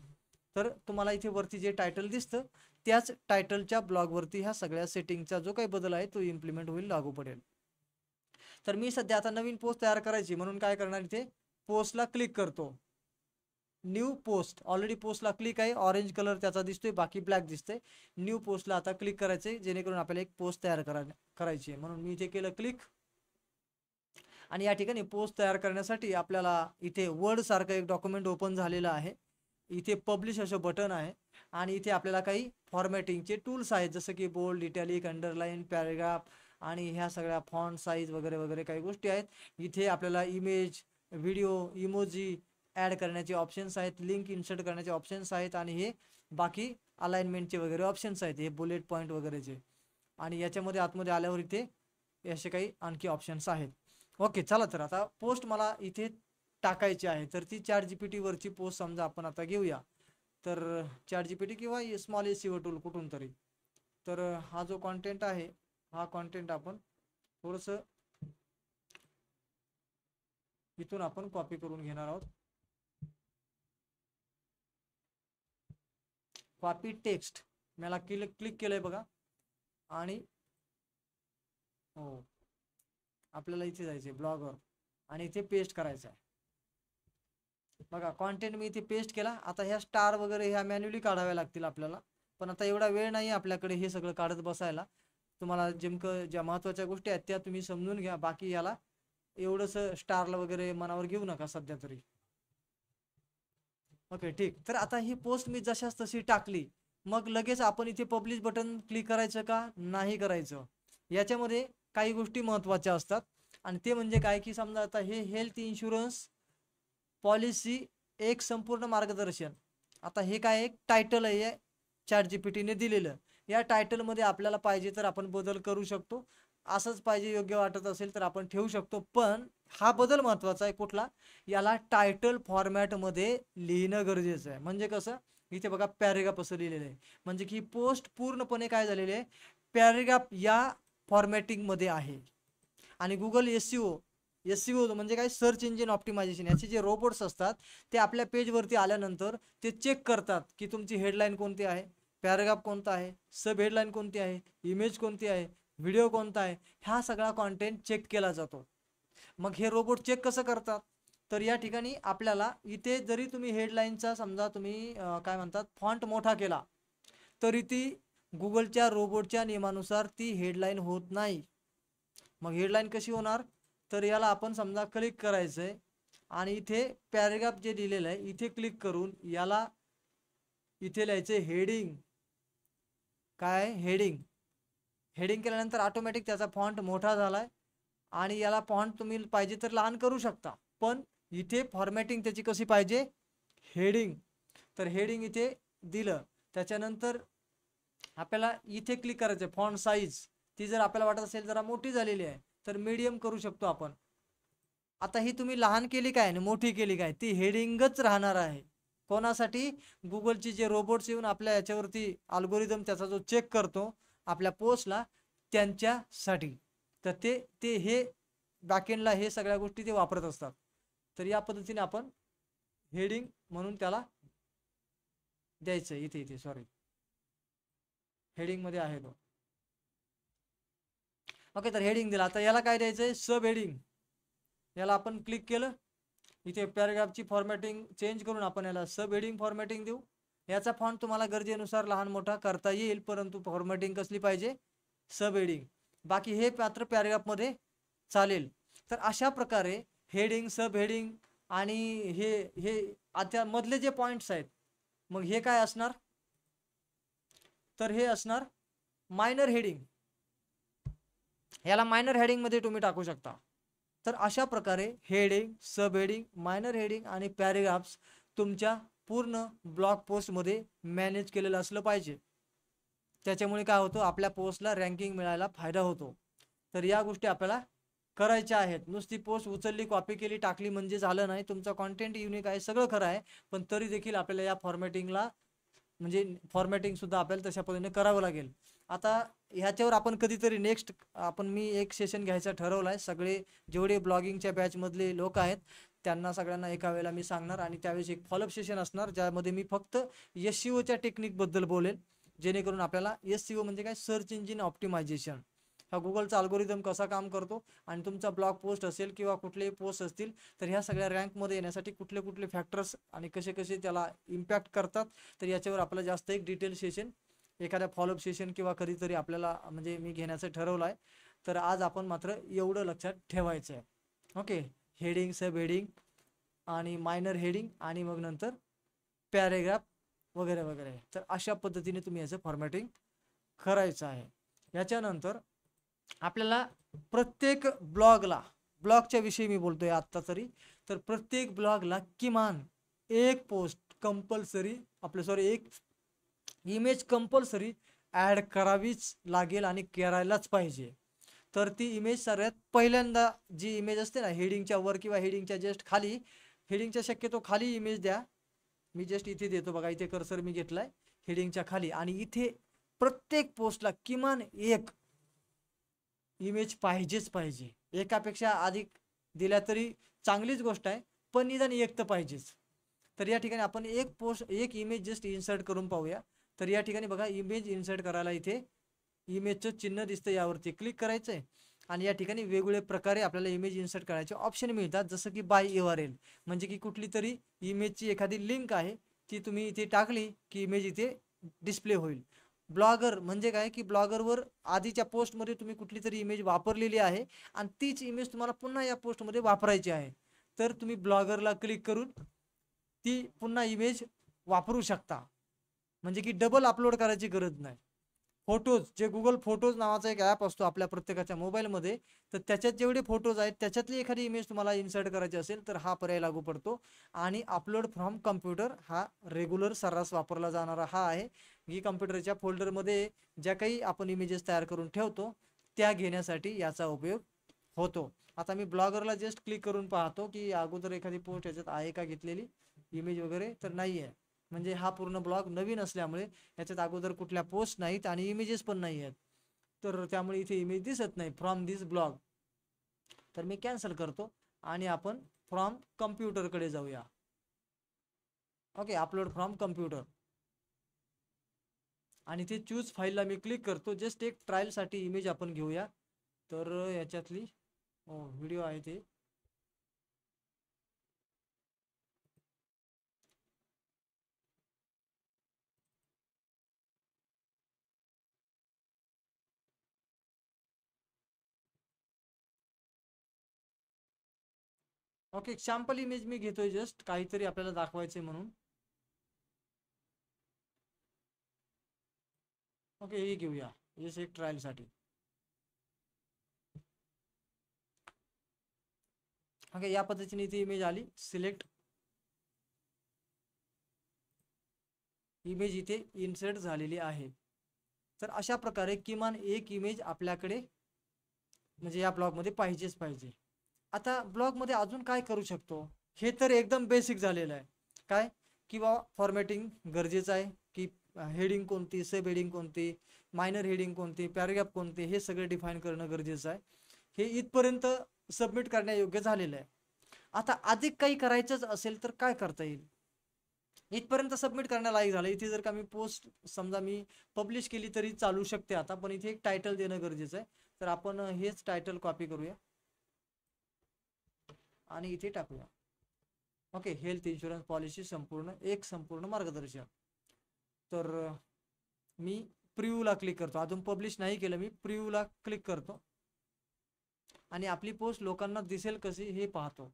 तर तुम्हाला इथे वरती जे टायटल दिसतं त्याच टायटलच्या ब्लॉगवरती ह्या सगळ्या सेटिंगचा जो काही बदल आहे तो इम्प्लिमेंट होईल, लागू पडेल. तर मी सध्या आता नवीन पोस्ट तयार करायची म्हणून काय करणार, इथे पोस्टला क्लिक करतो न्यू पोस्ट, ऑलरेडी पोस्टला क्लिक आहे, ऑरेंज कलर त्याचा दिसतोय, बाकी ब्लॅक दिसतंय. न्यू पोस्टला आता क्लिक करायचंय जेणेकरून आपल्याला एक पोस्ट तयार करायची आहे. म्हणून मी इथे केलं क्लिक. आणि या ठिकाणी पोस्ट तयार करण्यासाठी आपल्याला इथे वर्ड सारखं एक डॉक्युमेंट ओपन झालेलं आहे. इथे पब्लिश असं बटन आहे आणि इथे आपल्याला काही फॉर्मॅटिंगचे टूल्स आहेत, जसं की बोल्ड, इटॅलिक, अंडरलाईन, पॅराग्राफ आणि ह्या सगळ्या फॉन्ट साईज वगैरे वगैरे काही गोष्टी आहेत. इथे आपल्याला इमेज, व्हिडिओ, इमोजी ॲड करण्याचे ऑप्शन्स आहेत, लिंक इन्सर्ट करण्याचे ऑप्शन्स आहेत आणि हे बाकी अलाइनमेंटचे वगैरे ऑप्शन्स आहेत, हे बुलेट पॉईंट वगैरेचे. आणि याच्यामध्ये आतमध्ये आल्यावर इथे असे काही आणखी ऑप्शन्स आहेत. ओके, चला तर आता पोस्ट मला इथे टाकायची आहे. तर ती ChatGPT वरची पोस्ट समजा आपण आता घेऊया. तर ChatGPT किंवा स्मॉल SEO टूल कुठून तरी. तर हा जो कॉन्टेंट आहे, हा कॉन्टेंट आपण थोडंसं इथून आपण कॉपी करून घेणार आहोत. कॉपी टेक्स्ट मला क्लिक केलंय बघा. आणि हो, आपल्याला इथे जायचंय ब्लॉगवर आणि इथे पेस्ट करायचं आहे. बघा कॉन्टेंट मी इथे पेस्ट केला. आता ह्या स्टार वगैरे ह्या मॅन्युअली काढाव्या लागतील आपल्याला, पण आता एवढा वेळ नाही आपल्याकडे हे सगळं काढत बसायला. तुम्हाला नेमकं ज्या महत्त्वाच्या गोष्टी आहेत त्या तुम्ही समजून घ्या. बाकी याला एवढंच स्टारला वगैरे मनावर घेऊ नका सध्या तरी. ओके ठीक. तर आता ही पोस्ट मी जशाच तशी टाकली, मग लगेच आपण इथे पब्लिश बटन क्लिक करायचं का नाही करायचं, याच्यामध्ये काही गोष्टी महत्त्वाच्या असतात. आणि ते म्हणजे काय की समजा आता हे हेल्थ इन्शुरन्स पॉलिसी एक संपूर्ण मार्गदर्शन, आता हे काय एक टायटल आहे ChatGPTने दिलेलं. या टायटलमध्ये आपल्याला पाहिजे तर आपण बदल करू शकतो, असंच पाहिजे योग्य वाटत असेल तर आपण ठेवू शकतो. पण हा बदल महत्त्वाचा आहे कुठला, याला टायटल फॉर्मॅटमध्ये लिहिणं गरजेचं आहे. म्हणजे कसं, इथे बघा पॅरेग्राफ असं लिहिलेलं आहे, म्हणजे की पोस्ट पूर्णपणे काय झालेली आहे, पॅरेग्राफ या फॉर्मॅटिंगमध्ये आहे. आणि गुगल SEO म्हणजे काय, सर्च इंजिन ऑप्टिमायझेशन, याचे जे रोबोट्स असतात ते आपल्या पेजवरती आल्यानंतर ते चेक करतात की तुमची हेडलाईन कोणती आहे, पॅराग्राफ कोणता आहे, सब हेडलाईन कोणती आहे, इमेज कोणती आहे, व्हिडिओ कोणता आहे, हा सगळा कॉन्टेंट चेक केला जातो. मग हे रोबोट चेक कसं करतात, तर या ठिकाणी आपल्याला इथे जरी तुम्ही हेडलाईनचा समजा तुम्ही काय म्हणतात फॉन्ट मोठा केला, तरी ती गुगलच्या रोबोटच्या नियमानुसार ती हेडलाईन होत नाही. मग हेडलाईन कशी होणार, तर याला आपण समजा क्लिक करायचंय आणि इथे पॅरेग्राफ जे दिलेलं आहे इथे क्लिक करून याला इथे लिहायचंय हेडिंग. काय हेडिंग, हेडिंग केल्यानंतर ऑटोमॅटिक त्याचा फॉन्ट मोठा झालाय आणि याला फॉन्ट तुम्ही पाहिजे तर लहान करू शकता. पण इथे फॉर्मॅटिंग त्याची कशी पाहिजे, हेडिंग. तर हेडिंग इथे दिलं, त्याच्यानंतर आपल्याला इथे क्लिक करायचं फॉन्ट साईज, ती जर आपल्याला वाटत असेल जरा मोठी झालेली आहे तर मीडियम करू शकतो आपण. आता ही तुम्ही लहान केली काय आणि मोठी केली काय, ती हेडिंगच राहणार आहे. कोणासाठी, गुगलची जे रोबोट्स येऊन आपल्या याच्यावरती अल्गोरिदम त्याचा जो चेक करतो आपल्या पोस्टला, त्यांच्यासाठी. तर ते हे बॅकएंडला हे सगळ्या गोष्टी ते वापरत असतात. तर या पद्धतीने आपण हेडिंग म्हणून त्याला द्यायचं. इथे सॉरी, हेडिंग मध्ये आहे तो. ओके, तर हेडिंग दिला. आता याला काय द्यायचंय, सब हेडिंग. याला आपण क्लिक केलं, इथे पॅराग्राफची फॉर्मॅटिंग चेंज करून आपण याला सब हेडिंग फॉर्मॅटिंग देऊ. याचा फॉन्ट तुम्हाला गरजेनुसार लहान मोठा करता येईल, परंतु फॉर्मॅटिंग कसली पाहिजे, सब हेडिंग. बाकी हे मात्र पॅराग्राफमध्ये चालेल. तर अशा प्रकारे हेडिंग, सब हेडिंग आणि हे आता मधले जे पॉइंट्स आहेत, मग हे काय असणार, तर हे असणार मायनर हेडिंग. याला मायनर हेडिंग मध्ये तुम्ही टाकू शकता. तर अशा प्रकारे हेडिंग, सब हेडिंग, मायनर हेडिंग आणि पॅरेग्राफ्स तुमच्या पूर्ण ब्लॉग पोस्टमध्ये मॅनेज केलेलं असलं पाहिजे. त्याच्यामुळे काय होतं, आपल्या पोस्टला रँकिंग मिळायला फायदा होतो. तर या गोष्टी आपल्याला करायच्या आहेत. नुसती पोस्ट उचलली, कॉपी केली, टाकली म्हणजे झालं नाही. तुमचा कॉन्टेंट युनिक आहे, सगळं खरं आहे, पण तरी देखील आपल्याला या फॉर्मॅटिंगला म्हणजे फॉर्मॅटिंग सुद्धा आपल्याला तशा पद्धतीने करावं लागेल. आता ह्याच्यावर आपण कधीतरी नेक्स्ट मी एक सेशन घ्यायचं ठरवलं आहे. सगळे जेवढे ब्लॉगिंगच्या बॅचमधले लोक आहेत त्यांना सगळ्यांना एका वेळेला मी सांगणार आणि त्यावेळेस एक फॉलोअप सेशन असणार, ज्यामध्ये मी फक्त SEOच्या टेक्निकबद्दल बोलेल, जेणेकरून आपल्याला SEO म्हणजे काय, सर्च इंजिन ऑप्टिमायझेशन, हा गुगलचा अल्गोरिदम कसा काम करतो आणि तुमचा ब्लॉग पोस्ट असेल किंवा कुठलेही पोस्ट असतील तर ह्या सगळ्या रँकमध्ये येण्यासाठी कुठले कुठले फॅक्टर्स आणि कसे कसे त्याला इम्पॅक्ट करतात, तर याच्यावर आपल्याला जास्त एक डिटेल सेशन, एखाद्या फॉलोअप सेशन किंवा कधीतरी आपल्याला म्हणजे मी घेण्याचं ठरवलं आहे. तर आज आपण मात्र एवढं लक्षात ठेवायचं आहे. ओके, हेडिंग, सब हेडिंग आणि मायनर हेडिंग आणि मग नंतर पॅरेग्राफ वगैरे वगैरे. तर अशा पद्धतीने तुम्ही याचं फॉर्मॅटिंग करायचं आहे. याच्यानंतर आपल्याला प्रत्येक ब्लॉगच्या विषयी मी बोलतोय आत्ता तरी, तर प्रत्येक ब्लॉगला किमान एक पोस्ट कंपल्सरी एक इमेज कंपल्सरी ॲड करावीच लागेल आणि करायलाच पाहिजे. तर ती इमेज सर्वात पहिल्यांदा जी इमेज असते ना, हेडिंगच्या वर किंवा हेडिंगच्या जस्ट खाली, हेडिंगच्या शक्यतो खाली इमेज द्या. मी जस्ट इथे देतो बघा, इथे कर्सर मी घेतलाय हेडिंगच्या खाली, आणि इथे प्रत्येक पोस्टला किमान एक इमेज पाहिजेच पाहिजे. एकापेक्षा अधिक दिल्या तरी चांगलीच गोष्ट आहे, पण निदान एक तर पाहिजेच. तर या ठिकाणी आपण एक इमेज जस्ट इन्सर्ट करून पाहूया. तर या ठिकाणी बघा, इमेज इन्सर्ट करायला इथे इमेजचं चिन्ह दिसतं, यावरती क्लिक करायचं आहे आणि या ठिकाणी वेगवेगळे प्रकारे आपल्याला इमेज इन्सर्ट करायचे ऑप्शन मिळतात. जसं की बाय URL, म्हणजे की कुठली तरी इमेजची एखादी लिंक आहे ती तुम्ही इथे टाकली की इमेज इथे डिस्प्ले होईल. ब्लॉगर म्हणजे काय, की ब्लॉगरवर आधीच्या पोस्टमध्ये तुम्ही कुठली तरी इमेज वापरलेली आहे आणि तीच इमेज तुम्हाला पुन्हा या पोस्टमध्ये वापरायची आहे, तर तुम्ही ब्लॉगरला क्लिक करून ती पुन्हा इमेज वापरू शकता. म्हणजे की डबल अपलोड करायची गरज नाही. फोटोज, जे गुगल फोटोज नावाचा एक ॲप असतो आपल्या प्रत्येकाच्या मोबाईलमध्ये, तर त्याच्यात जेवढे फोटोज आहेत त्याच्यातली एखादी इमेज तुम्हाला इन्सर्ट करायची असेल तर हा पर्याय लागू पडतो. आणि अपलोड फ्रॉम कम्प्युटर हा रेग्युलर सर्रास वापरला जाणारा हा आहे, की कम्प्युटरच्या फोल्डरमध्ये ज्या काही आपण इमेजेस तयार करून ठेवतो त्या घेण्यासाठी याचा उपयोग होतो. आता मी ब्लॉगरला जस्ट क्लिक करून पाहतो की अगोदर एखादी पोस्ट याच्यात आहे का घेतलेली इमेज वगैरे, तर नाही आहे. म्हणजे हा पूर्ण ब्लॉग नवीन असल्यामुळे याच्यात अगोदर कुठल्या पोस्ट नाहीत आणि इमेजेस पण नाही आहेत, तर त्यामुळे इथे इमेज दिसत नाही फ्रॉम दिस ब्लॉग. तर मी कॅन्सल करतो आणि आपण फ्रॉम कम्प्युटरकडे जाऊया. ओके, अपलोड फ्रॉम कम्प्युटर आणि ते चूज फाईलला मी क्लिक करतो. जस्ट एक ट्रायलसाठी इमेज आपण घेऊया. तर याच्यातली व्हिडिओ आहे ते, ओके, सॅम्पल इमेज मी घेतोय, जस्ट काहीतरी आपल्याला दाखवायचंय म्हणून. ओके, हे घेऊया जस्ट एक ट्रायलसाठी. ओके, या पद्धतीने ती इमेज आली. सिलेक्ट इमेज इथे इन्सर्ट झालेली आहे. तर अशा प्रकारे किमान एक इमेज आपल्याकडे म्हणजे या ब्लॉगमध्ये पाहिजेच पाहिजे. आता ब्लॉगमध्ये अजून काय करू शकतो, हे तर एकदम बेसिक झालेलं आहे. काय, किंवा फॉर्मॅटिंग गरजेचं आहे, की हेडिंग कोणती, सब हेडिंग कोणती, मायनर हेडिंग कोणती, पॅराग्राफ कोणते, हे सगळं डिफाईन करणं गरजेचं आहे. हे इथपर्यंत सबमिट करण्यायोग्य झालेलं आहे. आता अधिक काही करायचंच असेल तर काय करता येईल. इथपर्यंत सबमिट करण्यालायक झालं. इथे जर का मी पोस्ट समजा मी पब्लिश केली तरी चालू शकते आता, पण इथे एक टायटल देणं गरजेचं आहे. तर आपण हेच टायटल कॉपी करूया आणि इथे टाकूया. ओके, हेल्थ इन्शुरन्स पॉलिसी संपूर्ण मार्गदर्शक. तर मी प्रिव्ह्यूला क्लिक करतो. अजून पब्लिश नाही केलं, मी प्रिव्ह्यूला क्लिक करतो आणि आपली पोस्ट लोकांना दिसेल कशी हे पाहतो.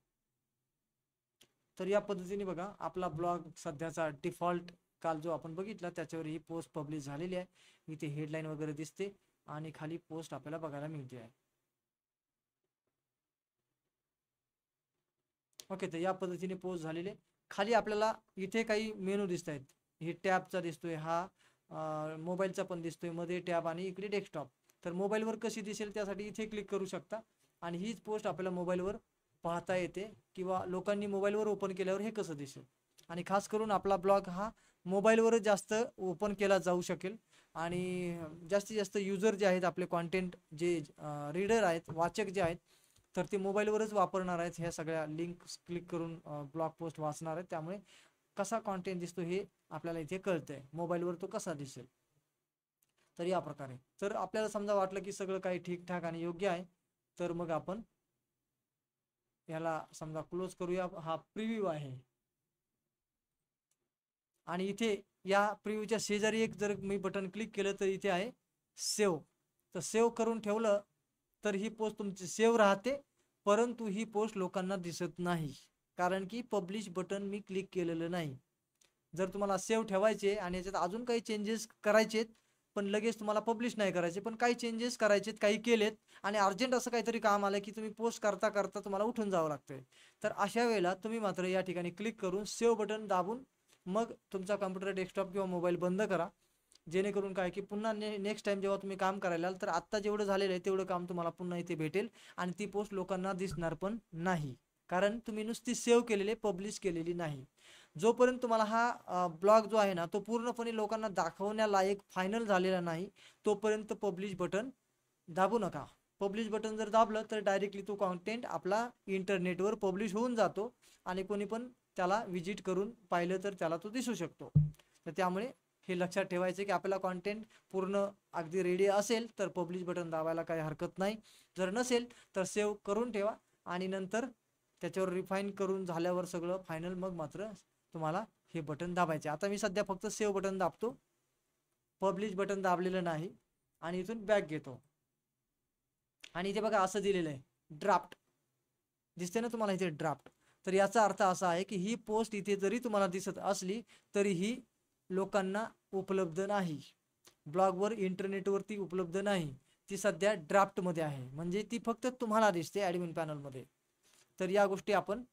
तर या पद्धतीने बघा, आपला ब्लॉग सध्याचा डिफॉल्ट काल जो आपण बघितला त्याच्यावर ही पोस्ट पब्लिश झालेली आहे. इथे हेडलाईन वगैरे दिसते आणि खाली पोस्ट आपल्याला बघायला मिळते आहे. ओके, तर या पद्धतीने पोस्ट झालेले. खाली आपल्याला इथे काही मेनू दिसत आहेत. हे टॅबचा दिसतोय, हा मोबाईलचा पण दिसतोय, मध्ये टॅब आणि इकडे डेस्कटॉप. तर मोबाईलवर कशी दिसेल त्यासाठी इथे क्लिक करू शकता आणि हीच पोस्ट आपल्याला मोबाईलवर पाहता येते किंवा लोकांनी मोबाईलवर ओपन केल्यावर हे कसं दिसेल. आणि खास करून आपला ब्लॉग हा मोबाईलवरच जास्त ओपन केला जाऊ शकेल आणि जास्तीत जास्त युजर जे आहेत आपले कॉन्टेंट जे रीडर आहेत, वाचक जे आहेत, तर ते मोबाईलवरच वापरणार आहेत. ह्या सगळ्या लिंक क्लिक करून ब्लॉग पोस्ट वाचणार आहेत. त्यामुळे कसा कॉन्टेंट दिसतो हे आपल्याला इथे कळतंय, मोबाईलवर तो कसा दिसेल. तर या प्रकारे तर आपल्याला समजा वाटलं की सगळं काही ठीकठाक आणि योग्य आहे, तर मग आपण याला समजा क्लोज करूया. हा प्रिव्ह्यू आहे आणि इथे या प्रिव्ह्यूच्या शेजारी एक जर मी बटन क्लिक केलं तर इथे आहे सेव्ह. तर सेव्ह करून ठेवलं तर ही पोस्ट तुमची सेव्ह राहते, परंतु ही पोस्ट लोकांना दिसत नाही, कारण की पब्लिश बटन मी क्लिक केलेलं नाही. जर तुम्हाला सेव्ह ठेवायचे आणि याच्यात अजून काही चेंजेस करायचेत, पण लगेच तुम्हाला पब्लिश नाही करायचे, पण काही चेंजेस करायचेत, काही केलेत आणि अर्जंट असं काहीतरी काम आलं की तुम्ही पोस्ट करता करता तुम्हाला उठून जावं लागतंय, तर अशा वेळेला तुम्ही मात्र या ठिकाणी क्लिक करून सेव्ह बटन दाबून मग तुमचा कॉम्प्युटर, डेस्कटॉप किंवा मोबाईल बंद करा. जेणेकरून काय की पुन्हा नेक्स्ट टाइम जेव्हा तुम्ही काम करायला तर आत्ता जेवढं झालेलं आहे तेवढं काम तुम्हाला पुन्हा इथे भेटेल आणि ती पोस्ट लोकांना दिसणार पण नाही, कारण तुम्ही नुसती सेव्ह केलेली, पब्लिश केलेली नाही. जोपर्यंत तुम्हाला हा ब्लॉग जो आहे ना तो पूर्णपणे लोकांना दाखवण्यालायक फायनल झालेला नाही, तोपर्यंत पब्लिश बटन दाबू नका. पब्लिश बटन जर दाबलं तर डायरेक्टली तो कॉन्टेंट आपला इंटरनेटवर पब्लिश होऊन जातो आणि कोणी पण त्याला विजिट करून पाहिलं तर त्याला तो दिसू शकतो. तर त्यामुळे हे लक्षात ठेवायचं की आपल्याला कॉन्टेंट पूर्ण अगदी रेडी असेल तर पब्लिश बटन दाबायला काही हरकत नाही. जर नसेल तर सेव्ह करून ठेवा आणि नंतर त्याच्यावर रिफाईन करून झाल्यावर सगळं फायनल मग मात्र तुम्हाला हे बटन दाबायचे. आता मी सध्या फक्त सेव्ह बटन दाबतो, पब्लिश बटन दाबलेलं नाही आणि इथून बॅक घेतो आणि इथे बघा असं दिलेलं आहे ड्राफ्ट, दिसते ना तुम्हाला इथे ड्राफ्ट. तर याचा अर्थ असा आहे की ही पोस्ट इथे जरी तुम्हाला दिसत असली तरीही लोकांना उपलब्ध नाही, ब्लॉगवर इंटरनेटवरती उपलब्ध नाही, ती सध्या ड्राफ्टमध्ये आहे, म्हणजे ती फक्त तुम्हाला दिसते ॲडमिन पॅनलमध्ये. तर या गोष्टी आपण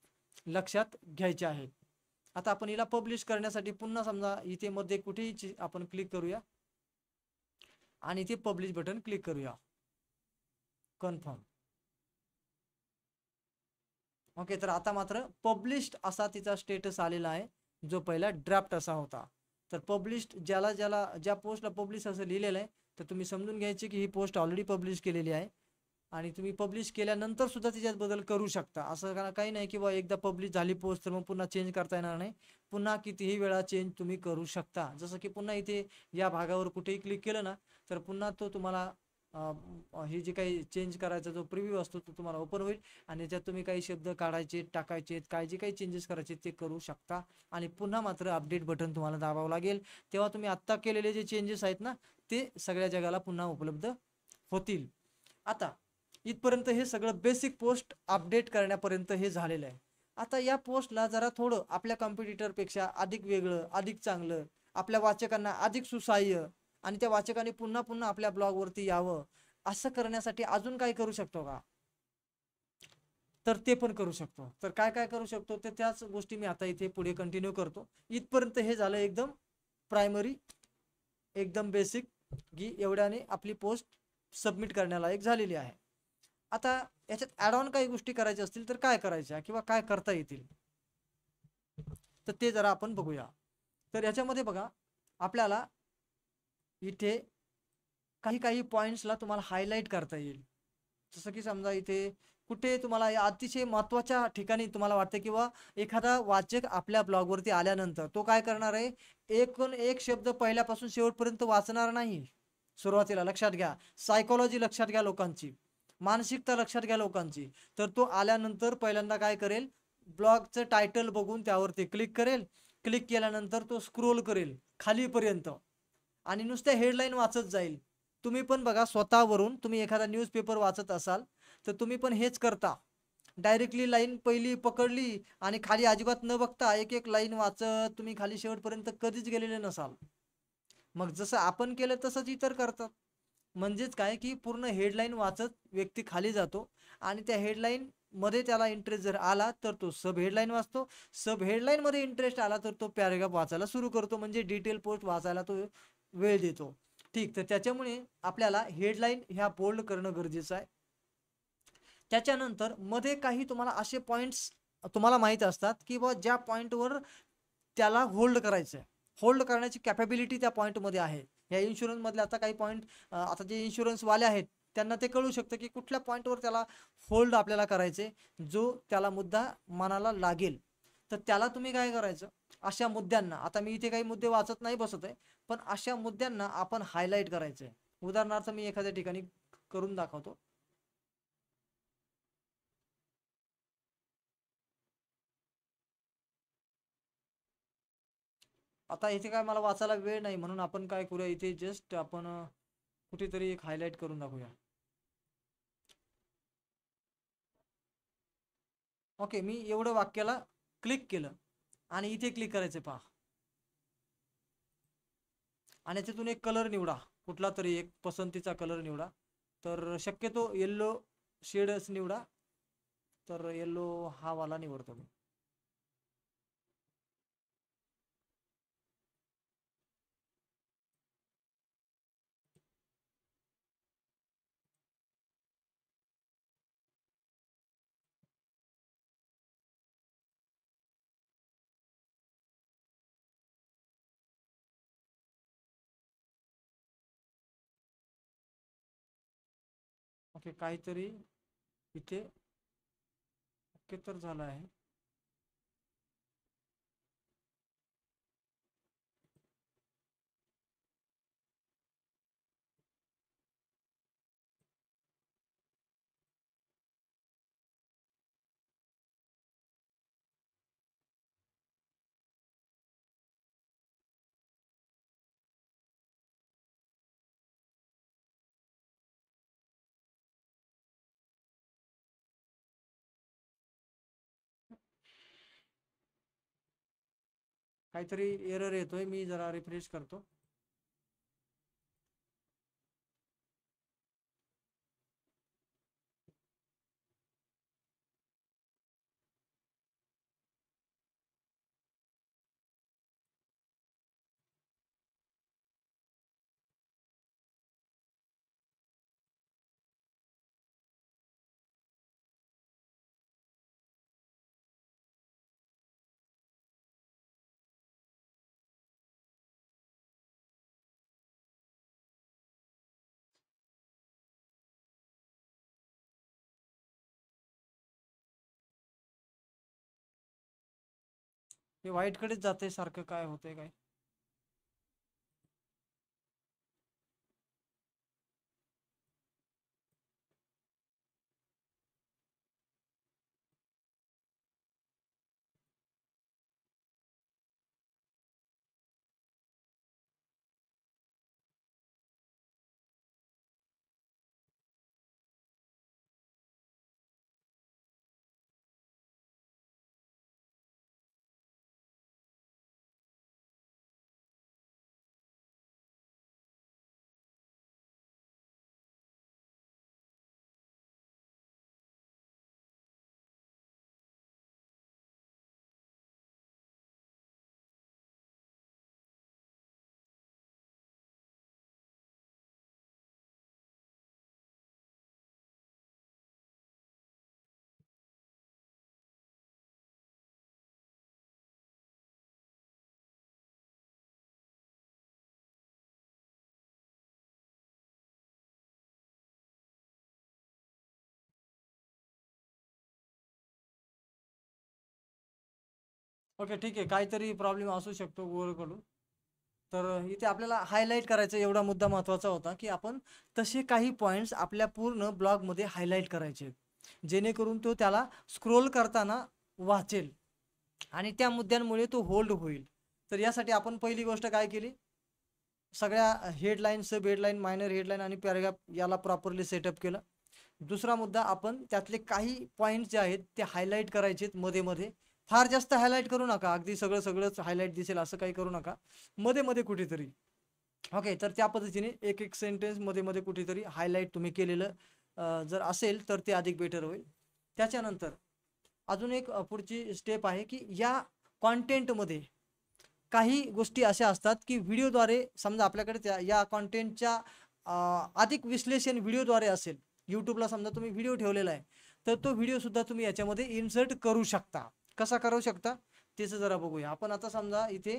लक्षात घ्यायच्या आहेत. आता आपण हिला पब्लिश करण्यासाठी पुन्हा समजा इथे मध्ये कुठेही आपण क्लिक करूया आणि इथे पब्लिश बटन क्लिक करूया, कन्फर्म. ओके, तर आता मात्र पब्लिश्ड असा तिचा स्टेटस आलेला आहे, जो पहिला ड्राफ्ट असा होता. तर पब्लिश्ड ज्या पोस्टला पब्लिश असं लिहिलेलं आहे तर तुम्ही समजून घ्यायचे की ही पोस्ट ऑलरेडी पब्लिश केलेली आहे आणि तुम्ही पब्लिश केल्यानंतर सुद्धा तिच्यात बदल करू शकता. असं काही नाही की बा एकदा पब्लिश झाली पोस्ट तर मग पुन्हा चेंज करता येणार नाही, पुन्हा कितीही वेळा चेंज तुम्ही करू शकता. जसं की पुन्हा इथे या भागावर कुठेही क्लिक केलं ना तर पुन्हा तो तुम्हाला हे जे काही चेंज करायचा जो प्रिव्ह्यू असतो तो तुम्हाला ओपन होईल आणि त्याच्यात तुम्ही काही शब्द काढायचे, टाकायचे, काय जे काही चेंजेस करायचे ते करू शकता आणि पुन्हा मात्र अपडेट बटन तुम्हाला दाबावं लागेल. तेव्हा तुम्ही आत्ता केलेले जे चेंजेस आहेत ना ते सगळ्या जगाला पुन्हा उपलब्ध होतील. आता इथपर्यंत हे सगळं बेसिक पोस्ट अपडेट करण्यापर्यंत हे झालेलं आहे. आता या पोस्टला जरा थोडं आपल्या कॉम्पिटिटरपेक्षा अधिक वेगळं, अधिक चांगलं, आपल्या वाचकांना अधिक सुसह्य आणि त्या वाचकाने पुन्हा पुन्हा आपल्या ब्लॉगवरती यावं असं करण्यासाठी अजून काय करू शकतो का, तर ते पण करू शकतो. तर काय काय करू शकतो ते त्याच गोष्टी मी आता इथे पुढे कंटिन्यू करतो. इथपर्यंत हे झालं एकदम प्रायमरी, एकदम बेसिक, की एवढ्याने आपली पोस्ट सबमिट करण्यालायक झालेली आहे. आता याच्यात ॲड ऑन काही गोष्टी करायच्या असतील तर काय करायच्या किंवा काय करता येतील तर ते जरा आपण बघूया. तर याच्यामध्ये बघा आपल्याला इथे काही काही पॉइंट्सला तुम्हाला हायलाइट करता येईल. जसं की समजा इथे कुठे तुम्हाला या अतिशय महत्त्वाच्या ठिकाणी तुम्हाला वाटतं किंवा एखादा वाचक आपल्या ब्लॉगवरती आल्यानंतर तो काय करणार आहे, एकूण एक शब्द पहिल्यापासून शेवटपर्यंत वाचणार नाही. सुरुवातीला लक्षात घ्या, सायकोलॉजी लक्षात घ्या लोकांची, मानसिकता लक्षात घ्या लोकांची. तर तो आल्यानंतर पहिल्यांदा काय करेल, ब्लॉगचं टायटल बघून त्यावरती क्लिक करेल, क्लिक केल्यानंतर तो स्क्रोल करेल खालीपर्यंत आणि नुसत्या हेडलाईन वाचत जाईल. तुम्ही पण बघा स्वतःवरून, तुम्ही एखादा न्यूजपेपर वाचत असाल तर तुम्ही पण हेच करता, डायरेक्टली लाईन पहिली पकडली आणि खाली अजिबात न बघता एक एक लाईन वाचत तुम्ही खाली शेवटपर्यंत कधीच गेलेले नसाल. मग जसं आपण केलं तसंच इतर करतात. म्हणजेच काय की पूर्ण हेडलाईन वाचत व्यक्ती खाली जातो आणि त्या हेडलाईन मध्ये त्याला इंटरेस्ट जर आला तर तो सब हेडलाईन वाचतो, सब हेडलाईन मध्ये इंटरेस्ट आला तर तो पॅराग्राफ वाचायला सुरू करतो, म्हणजे डिटेल पोस्ट वाचायला तो वेळ देतो. ठीक, तर त्याच्यामुळे आपल्याला हेडलाईन ह्या बोल्ड करणं गरजेचं आहे. त्याच्यानंतर मध्ये काही तुम्हाला असे पॉइंट्स तुम्हाला माहित असतात की बा ज्या पॉइंटवर त्याला होल्ड करायचं आहे, होल्ड करण्याची कॅपॅबिलिटी त्या पॉईंटमध्ये आहे. या इन्शुरन्समधले आता काही पॉईंट, आता जे इन्शुरन्सवाले आहेत त्यांना ते कळू शकतं की कुठल्या पॉईंटवर त्याला होल्ड आपल्याला करायचे, जो त्याला मुद्दा मनाला लागेल. तर त्याला तुम्ही काय करायचं, अशा मुद्द्यांना, आता मी इथे काही मुद्दे वाचत नाही बसत आहे, पण अशा मुद्द्यांना आपण हायलाईट करायचं आहे. उदाहरणार्थ मी एखाद्या ठिकाणी करून दाखवतो. आता इथे काय मला वाचायला वेळ नाही, म्हणून आपण काय करूया, इथे जस्ट आपण कुठेतरी एक हायलाईट करून दाखवूया. ओके, मी एवढं वाक्याला क्लिक केलं आणि इथे क्लिक करायचं पहा, आणि तिथून एक कलर निवडा, कुठला तरी एक पसंतीचा कलर निवडा. तर शक्यतो येल्लो शेडच निवडा. तर येल्लो हा वाला निवडतो मी. ओके, काहीतरी इथे ओके तर झालं आहे. काहीतरी एरर येतोय, मी जरा रिफ्रेश करतो. हे व्हाईट कडेच जाते सारखं, काय होतंय काय. ओके, ठीक आहे, काहीतरी प्रॉब्लेम असू शकतो गुगलकडून. तर इथे आपल्याला हायलाईट करायचं एवढा मुद्दा महत्त्वाचा होता, की आपण तसे काही पॉईंट्स आपल्या पूर्ण ब्लॉगमध्ये हायलाईट करायचे, जेणेकरून तो त्याला स्क्रोल करताना वाचेल आणि त्या मुद्द्यांमुळे तो होल्ड होईल. तर यासाठी आपण पहिली गोष्ट काय केली, सगळ्या हेडलाईन, सब हेडलाईन, मायनर हेडलाईन आणि पॅराग्राफ याला प्रॉपरली सेटअप केलं. दुसरा मुद्दा, आपण त्यातले काही पॉईंट्स जे आहेत ते हायलाईट करायचे मध्ये मध्ये. फार जास्त हायलाईट करू नका, अगदी सगळंच हायलाईट दिसेल असं काही करू नका, मध्ये मध्ये कुठेतरी. ओके, तर त्या पद्धतीने एक एक सेंटेन्स मध्ये मध्ये कुठेतरी हायलाईट तुम्ही केलेलं जर असेल तर ते अधिक बेटर होईल. त्याच्यानंतर अजून एक पुढची स्टेप आहे, की या कॉन्टेंटमध्ये काही गोष्टी अशा असतात की व्हिडिओद्वारे, समजा आपल्याकडे या कॉन्टेंटच्या अधिक विश्लेषण व्हिडिओद्वारे असेल, यूट्यूबला समजा तुम्ही व्हिडिओ ठेवलेला आहे, तर तो व्हिडिओ सुद्धा तुम्ही याच्यामध्ये इन्सर्ट करू शकता. कसा करू शकता त्याचं जरा बघूया आपण. आता समजा इथे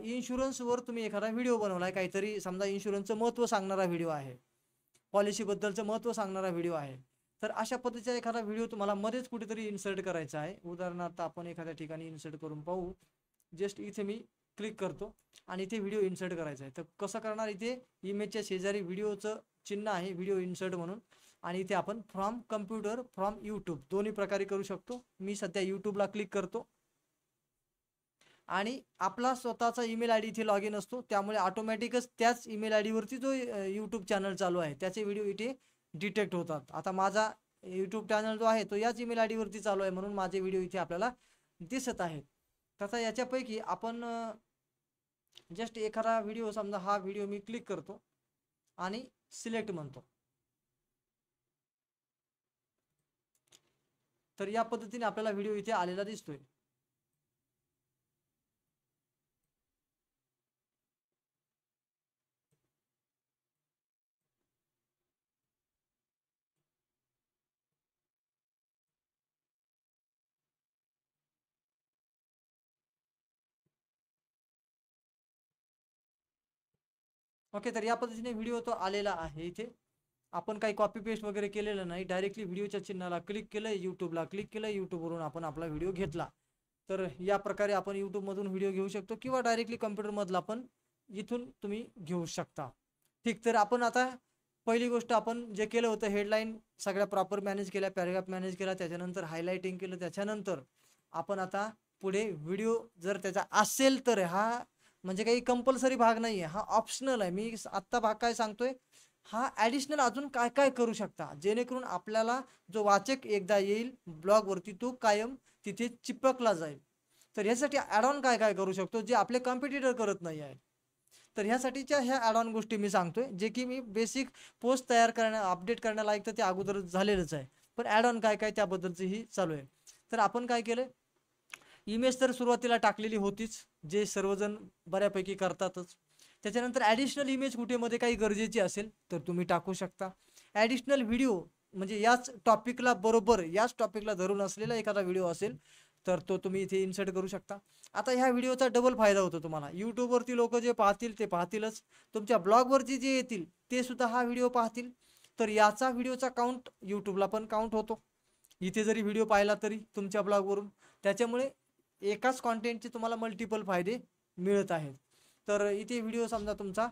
इन्शुरन्सवर तुम्ही एखादा व्हिडिओ बनवलाय, काहीतरी समजा इन्शुरन्सचं महत्त्व सांगणारा व्हिडिओ आहे, पॉलिसीबद्दलचं महत्त्व सांगणारा व्हिडिओ आहे. तर अशा पद्धतीचा एखादा व्हिडिओ तुम्हाला मध्येच कुठेतरी इन्सर्ट करायचा आहे. उदाहरणार्थ आपण एखाद्या ठिकाणी इन्सर्ट करून पाहू. जस्ट इथे मी क्लिक करतो आणि इथे व्हिडिओ इन्सर्ट करायचा आहे. तर कसं करणार, इथे इमेजच्या शेजारी व्हिडिओचं चिन्ह आहे, व्हिडिओ इन्सर्ट म्हणून, आणि इथे आपण फ्रॉम कम्प्युटर, फ्रॉम यूट्यूब दोन्ही प्रकारे करू शकतो. मी सध्या यूट्यूबला क्लिक करतो आणि आपला स्वतःचा ईमेल आय डी इथे लॉग इन असतो, त्यामुळे ऑटोमॅटिकच त्याच ईमेल आय डीवरती जो यूट्यूब चॅनल चालू आहे त्याचे व्हिडिओ इथे डिटेक्ट होतात. आता माझा यूट्यूब चॅनल जो आहे तो याच ईमेल आय डीवरती चालू आहे, म्हणून माझे व्हिडिओ इथे आपल्याला दिसत आहेत. तसा याच्यापैकी आपण जस्ट एखादा व्हिडिओ, समजा हा व्हिडिओ मी क्लिक करतो आणि सिलेक्ट म्हणतो. तर या पद्धतीने आपल्याला व्हिडिओ इथे आलेला दिसतोय. ओके, तर या पद्धतीने व्हिडिओ तो आलेला आहे. इथे आपण काही कॉपी पेस्ट वगैरे केलेलं नाही, डायरेक्टली व्हिडिओच्या चिन्हाला क्लिक केलं, यूट्यूबला क्लिक केलं, यूट्यूबवरून आपण आपला व्हिडिओ घेतला. तर या प्रकारे आपण यूट्यूबमधून व्हिडिओ घेऊ शकतो किंवा डायरेक्टली कम्प्युटरमधला पण इथून तुम्ही घेऊ शकता. ठीक, तर आपण आता पहिली गोष्ट आपण जे केलं होतं, हेडलाईन सगळ्या प्रॉपर मॅनेज केल्या, पॅराग्राफ मॅनेज केला, त्याच्यानंतर हायलायटिंग केलं, त्याच्यानंतर आपण आता पुढे व्हिडिओ जर त्याचा असेल तर, हा म्हणजे काही कंपल्सरी भाग नाही आहे, हा ऑप्शनल आहे. मी आत्ता भाग काय सांगतोय, हा ॲडिशनल अजून काय काय करू शकता, जेणेकरून आपल्याला जो वाचक एकदा येईल ब्लॉगवरती तो कायम तिथे चिपकला जाईल. तर ह्यासाठी ॲड ऑन काय काय करू शकतो, जे आपले कॉम्पिटिटर करत नाही आहे. तर ह्यासाठीच्या ह्या ॲड ऑन गोष्टी मी सांगतोय, जे की मी बेसिक पोस्ट तयार अपडेट करण्यालायक तर ते अगोदर झालेलंच आहे, पण ॲड ऑन काय काय त्याबद्दलचंही चालू आहे. तर आपण काय केलं, इमेज तर सुरुवातीला टाकलेली होतीच, जे सर्वजण बऱ्यापैकी करतातच. त्याच्यानंतर ॲडिशनल इमेज कुठेमध्ये काही गरजेची असेल तर तुम्ही टाकू शकता. ॲडिशनल व्हिडिओ म्हणजे याच टॉपिकला बरोबर, याच टॉपिकला धरून असलेला एखादा व्हिडिओ असेल तर तो तुम्ही इथे इन्सर्ट करू शकता. आता ह्या व्हिडिओचा डबल फायदा होतो तुम्हाला. यूट्यूबवरती लोक जे पाहतील ते पाहतीलच, तुमच्या ब्लॉगवरती जे येतील ते सुद्धा हा व्हिडिओ पाहतील. तर याचा व्हिडिओचा काउंट यूट्यूबला पण काउंट होतो, इथे जरी व्हिडिओ पाहिला तरी तुमच्या ब्लॉगवरून. त्याच्यामुळे एकाच कॉन्टेंटचे तुम्हाला मल्टिपल फायदे मिळत आहेत. तर इथे व्हिडिओ समजा तुमचा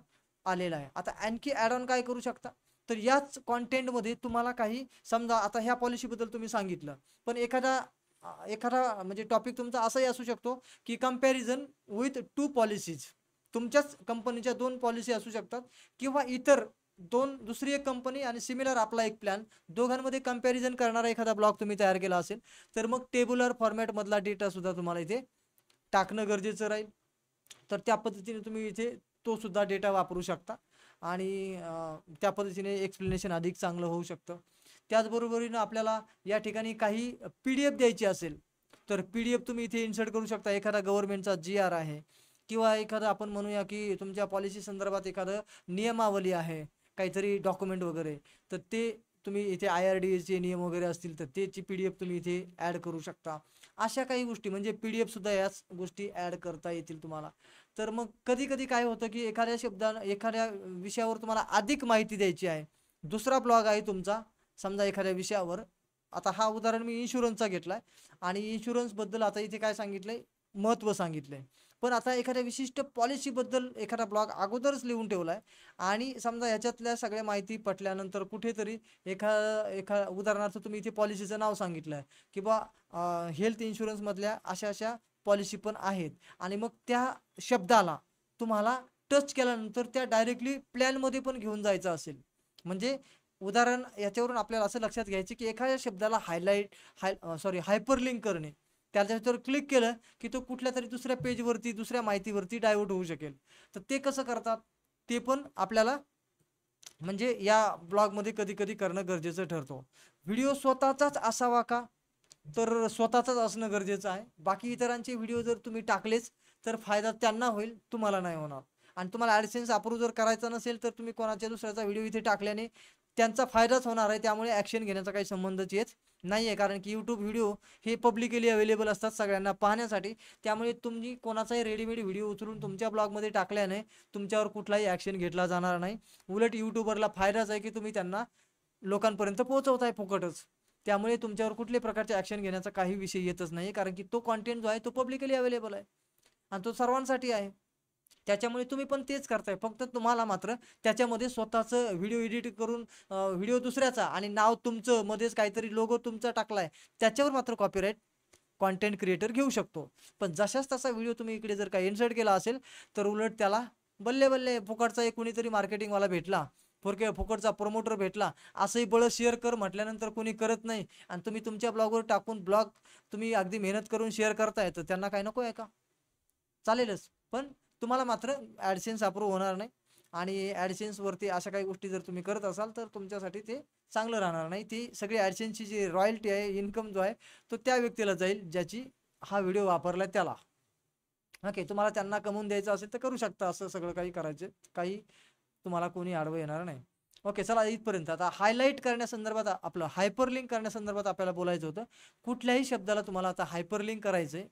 आलेला आहे. आता आणखी ॲड ऑन काय करू शकता, तर याच कॉन्टेंटमध्ये तुम्हाला काही, समजा आता ह्या पॉलिसीबद्दल तुम्ही सांगितलं, पण एखादा म्हणजे टॉपिक तुमचा असाही असू शकतो की कंपॅरिझन विथ 2 पॉलिसीज, तुमच्याच कंपनीच्या 2 पॉलिसी असू शकतात, किंवा इतर दुसरी एक कंपनी आणि सिमिलर आपला एक प्लॅन, दोघांमध्ये कंपॅरिझन करणारा एखादा ब्लॉग तुम्ही तयार केला असेल तर मग टेबुलर फॉर्मॅटमधला डेटा सुद्धा तुम्हाला इथे टाकणं गरजेचं राहील. तर त्या पद्धतीने तुम्ही इथे तो सुद्धा डेटा वापरू शकता आणि त्या पद्धतीने एक्सप्लेनेशन अधिक चांगलं होऊ शकतं. त्याचबरोबरीनं आपल्याला या ठिकाणी काही PDF द्यायची असेल तर PDF तुम्ही इथे इन्सर्ट करू शकता. एखादा गव्हर्नमेंटचा GR आहे किंवा एखादा आपण म्हणूया की तुमच्या पॉलिसी संदर्भात एखादं नियमावली आहे, काहीतरी डॉक्युमेंट वगैरे, तर ते तुम्ही इथे IRDAचे नियम वगैरे असतील तर त्याची PDF तुम्ही इथे ॲड करू शकता. अशा काही गोष्टी म्हणजे PDF सुद्धा याच गोष्टी ॲड करता येतील तुम्हाला. तर मग कधी कधी काय होतं की एखाद्या विषयावर तुम्हाला अधिक माहिती द्यायची आहे, दुसरा ब्लॉग आहे तुमचा समजा एखाद्या विषयावर. आता हा उदाहरण मी इन्शुरन्सचा घेतलाय आणि इन्शुरन्सबद्दल आता इथे काय सांगितलंय, महत्त्व सांगितलंय. पण आता एखाद्या विशिष्ट पॉलिसीबद्दल एखादा ब्लॉग अगोदरच लिहून ठेवलाय आणि समजा ह्याच्यातल्या सगळ्या माहिती पटल्यानंतर कुठेतरी उदाहरणार्थ तुम्ही इथे पॉलिसीचं नाव सांगितलंय की बा हेल्थ इन्शुरन्समधल्या अशा अशा पॉलिसी पण आहेत, आणि मग त्या शब्दाला तुम्हाला टच केल्यानंतर त्या डायरेक्टली प्लॅनमध्ये पण घेऊन जायचं असेल, म्हणजे उदाहरण याच्यावरून आपल्याला असं लक्षात घ्यायचं की एखाद्या शब्दाला हायपरलिंक करणे, त्याच्यावर क्लिक केलं की तो कुठल्या तरी दुसऱ्या पेजवरती, दुसऱ्या माहितीवरती डायव्हर्ट होऊ शकेल. तर ते कसं करतात ते पण आपल्याला म्हणजे या ब्लॉगमध्ये कधी कधी करणं गरजेचं ठरतो. व्हिडिओ स्वतःचाच असावा का, तर स्वतःचाच असणं गरजेचं आहे. बाकी इतरांचे व्हिडिओ जर तुम्ही टाकलेच तर फायदा त्यांना होईल, तुम्हाला नाही होणार. आणि तुम्हाला ॲडसेन्स अप्रूव्ह जर करायचा नसेल तर तुम्ही कोणाच्या दुसऱ्याचा व्हिडिओ इथे टाकल्याने त्यांचा फायदाच होणार आहे, त्यामुळे ॲक्शन घेण्याचा काही संबंधच येत नाही आहे. कारण की यूट्यूब व्हिडिओ हे पब्लिकली अवेलेबल असतात सगळ्यांना पाहण्यासाठी, त्यामुळे तुम्ही कोणाचाही रेडीमेड व्हिडिओ उचलून तुमच्या ब्लॉगमध्ये टाकल्याने तुमच्यावर कुठलाही ॲक्शन घेतला जाणार नाही. उलट यूट्यूबरला फायदाच आहे की तुम्ही त्यांना लोकांपर्यंत पोहोचवताय फुकटच. त्यामुळे तुमच्यावर कुठल्याही प्रकारचे ॲक्शन घेण्याचा काही विषय येतच नाही, कारण की तो कॉन्टेंट जो आहे तो पब्लिकली अवेलेबल आहे आणि तो सर्वांसाठी आहे. त्याच्यामुळे तुम्ही पण तेच करताय, फक्त तुम्हाला मात्र त्याच्यामध्ये स्वतःचं व्हिडिओ एडिट करून व्हिडिओ दुसऱ्याचा आणि नाव तुमचं मध्येच काहीतरी लोगो तुमचा टाकलाय, त्याच्यावर मात्र कॉपीराईट कॉन्टेंट क्रिएटर घेऊ शकतो. पण जशाच तसा व्हिडिओ तुम्ही इकडे जर काही इन्सर्ट केला असेल तर उलट त्याला बल्ले बल्ले फुकटचा एक कोणीतरी मार्केटिंगवाला भेटला, फुकटचा प्रमोटर भेटला, असंही बळ शेअर कर म्हटल्यानंतर कोणी करत नाही आणि तुम्ही तुमच्या ब्लॉगवर टाकून ब्लॉग तुम्ही अगदी मेहनत करून शेअर करताय, तर त्यांना काय नको आहे का? चालेलच, पण तुम्हाला मात्र ॲडसेन्स अप्रूव्ह होणार नाही. आणि ॲडसेन्सवरती अशा काही गोष्टी जर तुम्ही करत असाल तर तुमच्यासाठी ते चांगलं राहणार नाही. ती सगळी ॲडसेन्सची जी रॉयल्टी आहे, इन्कम जो आहे तो त्या व्यक्तीला जाईल ज्याची हा व्हिडिओ वापरला त्याला. ओके, तुम्हाला त्यांना कमवून द्यायचं असेल तर करू शकता, असं सगळं काही करायचं, काही तुम्हाला कोणी आडवं येणार नाही. ओके, चला इथपर्यंत. आता हायलाईट करण्यासंदर्भात आपलं हायपरलिंक करण्यासंदर्भात आपल्याला बोलायचं होतं. कुठल्याही शब्दाला तुम्हाला आता हायपरलिंक करायचं आहे.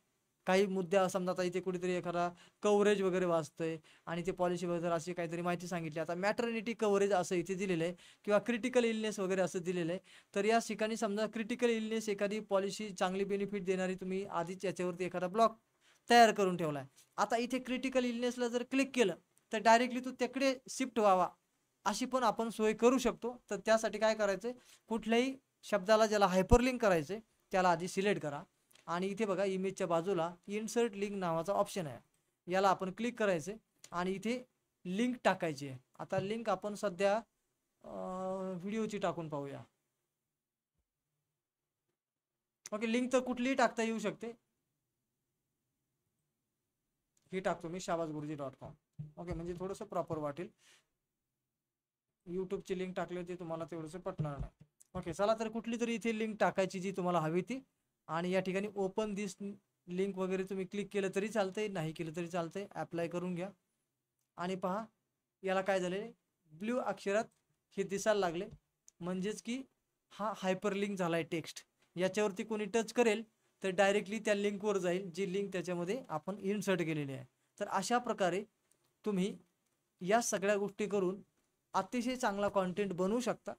काही मुद्दा समजा आता इथे कुठेतरी एखादा कव्हरेज वगैरे वाचतोय आणि ते पॉलिसी वगैरे अशी काहीतरी माहिती सांगितली, आता मॅटर्निटी कव्हरेज असं इथे दिलेलं आहे किंवा क्रिटिकल इलनेस वगैरे असं दिलेलं आहे. तर या ठिकाणी समजा क्रिटिकल इलनेस एखादी पॉलिसी चांगली बेनिफिट देणारी तुम्ही आधीच याच्यावरती एखादा ब्लॉक तयार करून ठेवला आहे. आता इथे क्रिटिकल इलनेसला जर क्लिक केलं तर डायरेक्टली तो तिकडे शिफ्ट व्हावा अशी पण आपण सोय करू शकतो. तर त्यासाठी काय करायचं, कुठल्याही शब्दाला ज्याला हायपरलिंक करायचं त्याला आधी सिलेक्ट करा आणि इथे बघा इमेजच्या बाजूला इन्सर्ट लिंक नावाचा ऑप्शन आहे, याला आपण क्लिक करायचं आणि इथे लिंक टाकायची आहे. आता लिंक आपण सध्या व्हिडिओची टाकून पाहूया. ओके, लिंक तर कुठलीही टाकता येऊ शकते. ही टाकतो मी shahbazguruji.com. ओके, म्हणजे थोडंसं प्रॉपर वाटेल. यूट्यूबची लिंक टाकली ती तुम्हाला तेवढंसं पटणार नाही. ओके, चला तर कुठली तरी इथे लिंक टाकायची जी तुम्हाला हवी ती आणि या ठिकाणी ओपन दिस लिंक वगैरे तुम्ही क्लिक केलं तरी चालतंय, नाही केलं तरी चालतंय. ॲप्लाय करून घ्या आणि पहा याला काय झाले, ब्ल्यू अक्षरात हे दिसायला लागले, म्हणजेच की हा हायपरलिंक झाला आहे टेक्स्ट. याच्यावरती कोणी टच करेल तर डायरेक्टली त्या लिंकवर जाईल जी लिंक त्याच्यामध्ये आपण इन्सर्ट केलेली आहे. तर अशा प्रकारे तुम्ही या सगळ्या गोष्टी करून अतिशय चांगला कॉन्टेंट बनवू शकता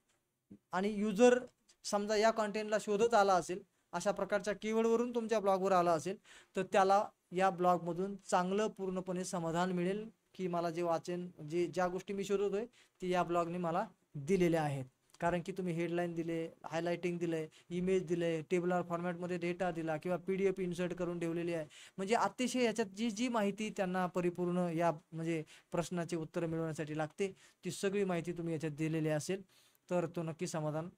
आणि युजर समजा या कॉन्टेंटला शोधत आला असेल, अशा प्रकारच्या कीवर्डवरून तुमच्या ब्लॉगवर आला असेल तर त्याला या ब्लॉगमधून चांगलं पूर्णपणे समाधान मिळेल की मला जे वाचन ज्या गोष्टी मी शोधतोय ती या ब्लॉगने मला दिलेल्या आहेत. कारण की तुम्ही हेडलाईन दिले, हायलायटिंग दिलंय, इमेज दिलंय, टेबलर फॉर्मॅटमध्ये डेटा दिला किंवा PDF इन्सर्ट करून ठेवलेली आहे. म्हणजे अतिशय याच्यात जी माहिती त्यांना परिपूर्ण या म्हणजे प्रश्नाचे उत्तर मिळवण्यासाठी लागते ती सगळी माहिती तुम्ही याच्यात दिलेली असेल तर तो नक्की समाधान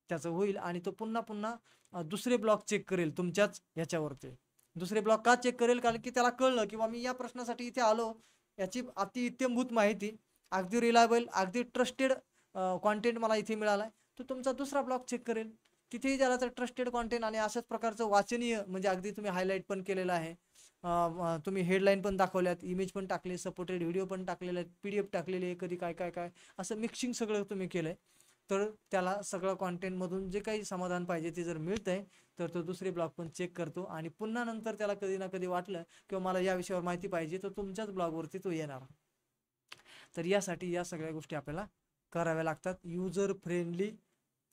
त्याचं होईल आणि तो पुन्हा पुन्हा दुसरे ब्लॉग चेक करेल तुमच्याच याच्यावरती. दुसरे ब्लॉग का चेक करेल, कारण की त्याला कळलं किंवा मी या प्रश्नासाठी इथे आलो, याची अति इत्यंभूत माहिती, अगदी रिलायबल, अगदी ट्रस्टेड कॉन्टेंट मला इथे मिळाला आहे, तो तुमचा दुसरा ब्लॉग चेक करेल. तिथेही त्याला तर ट्रस्टेड कॉन्टेंट आणि अशाच प्रकारचं वाचनीय म्हणजे अगदी तुम्ही हायलाईट पण केलेलं आहे, तुम्ही हेडलाईन पण दाखवल्यात, इमेज पण टाकले, सपोर्टेड व्हिडिओ पण टाकलेले आहेत, PDF टाकलेली आहे, कधी काय काय काय असं मिक्सिंग सगळं तुम्ही केलं आहे. तर त्याला सगळं कॉन्टेंटमधून जे काही समाधान पाहिजे ते जर मिळतं आहे तर तो दुसरे ब्लॉग पण चेक करतो आणि पुन्हा नंतर त्याला कधी ना कधी वाटलं किंवा मला या विषयावर माहिती पाहिजे तर तुमच्याच ब्लॉगवरती तो येणार. तर यासाठी या सगळ्या गोष्टी आपल्याला कराव्या लागतात. युजर फ्रेंडली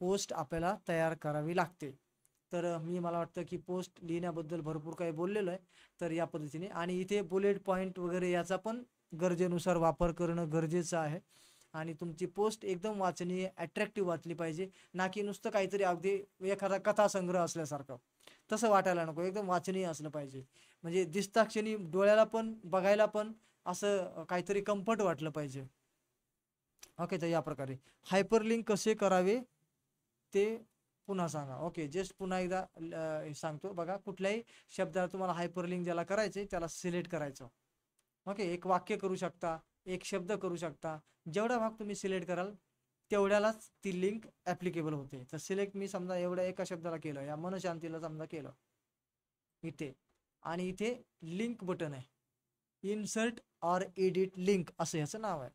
पोस्ट आपल्याला तयार करावी लागते. तर मला वाटतं की पोस्ट लिहिण्याबद्दल भरपूर काही बोललेलो आहे. तर या पद्धतीने आणि इथे बुलेट पॉईंट वगैरे याचा पण गरजेनुसार वापर करणं गरजेचं आहे आणि तुमची पोस्ट एकदम वाचनीय, अट्रॅक्टिव्ह वाचली पाहिजे, ना की नुसतं काहीतरी अगदी एखादा कथासंग्रह असल्यासारखं तसं वाटायला नको. एकदम वाचनीय असलं पाहिजे, म्हणजे दिसताक्षणी डोळ्याला पण बघायला पण असं काहीतरी कम्फर्ट वाटलं पाहिजे. ओके, तर या प्रकारे हायपरलिंक कसे करावे ते पुन्हा सांगा. ओके, जस्ट पुन्हा एकदा सांगतो बघा. कुठल्याही शब्दाला तुम्हाला हायपरलिंक ज्याला करायचे त्याला सिलेक्ट करायचं. ओके, एक वाक्य करू शकता, एक शब्द करू शकता, जेवढा भाग तुम्ही सिलेक्ट कराल तेवढ्यालाच ती लिंक ॲप्लिकेबल होते. तर सिलेक्ट मी समजा एवढ्या एका शब्दाला केलं, या मनशांतीला समजा केलं इथे, आणि इथे लिंक बटन आहे, इन्सर्ट ऑर एडिट लिंक असं याचं नाव आहे,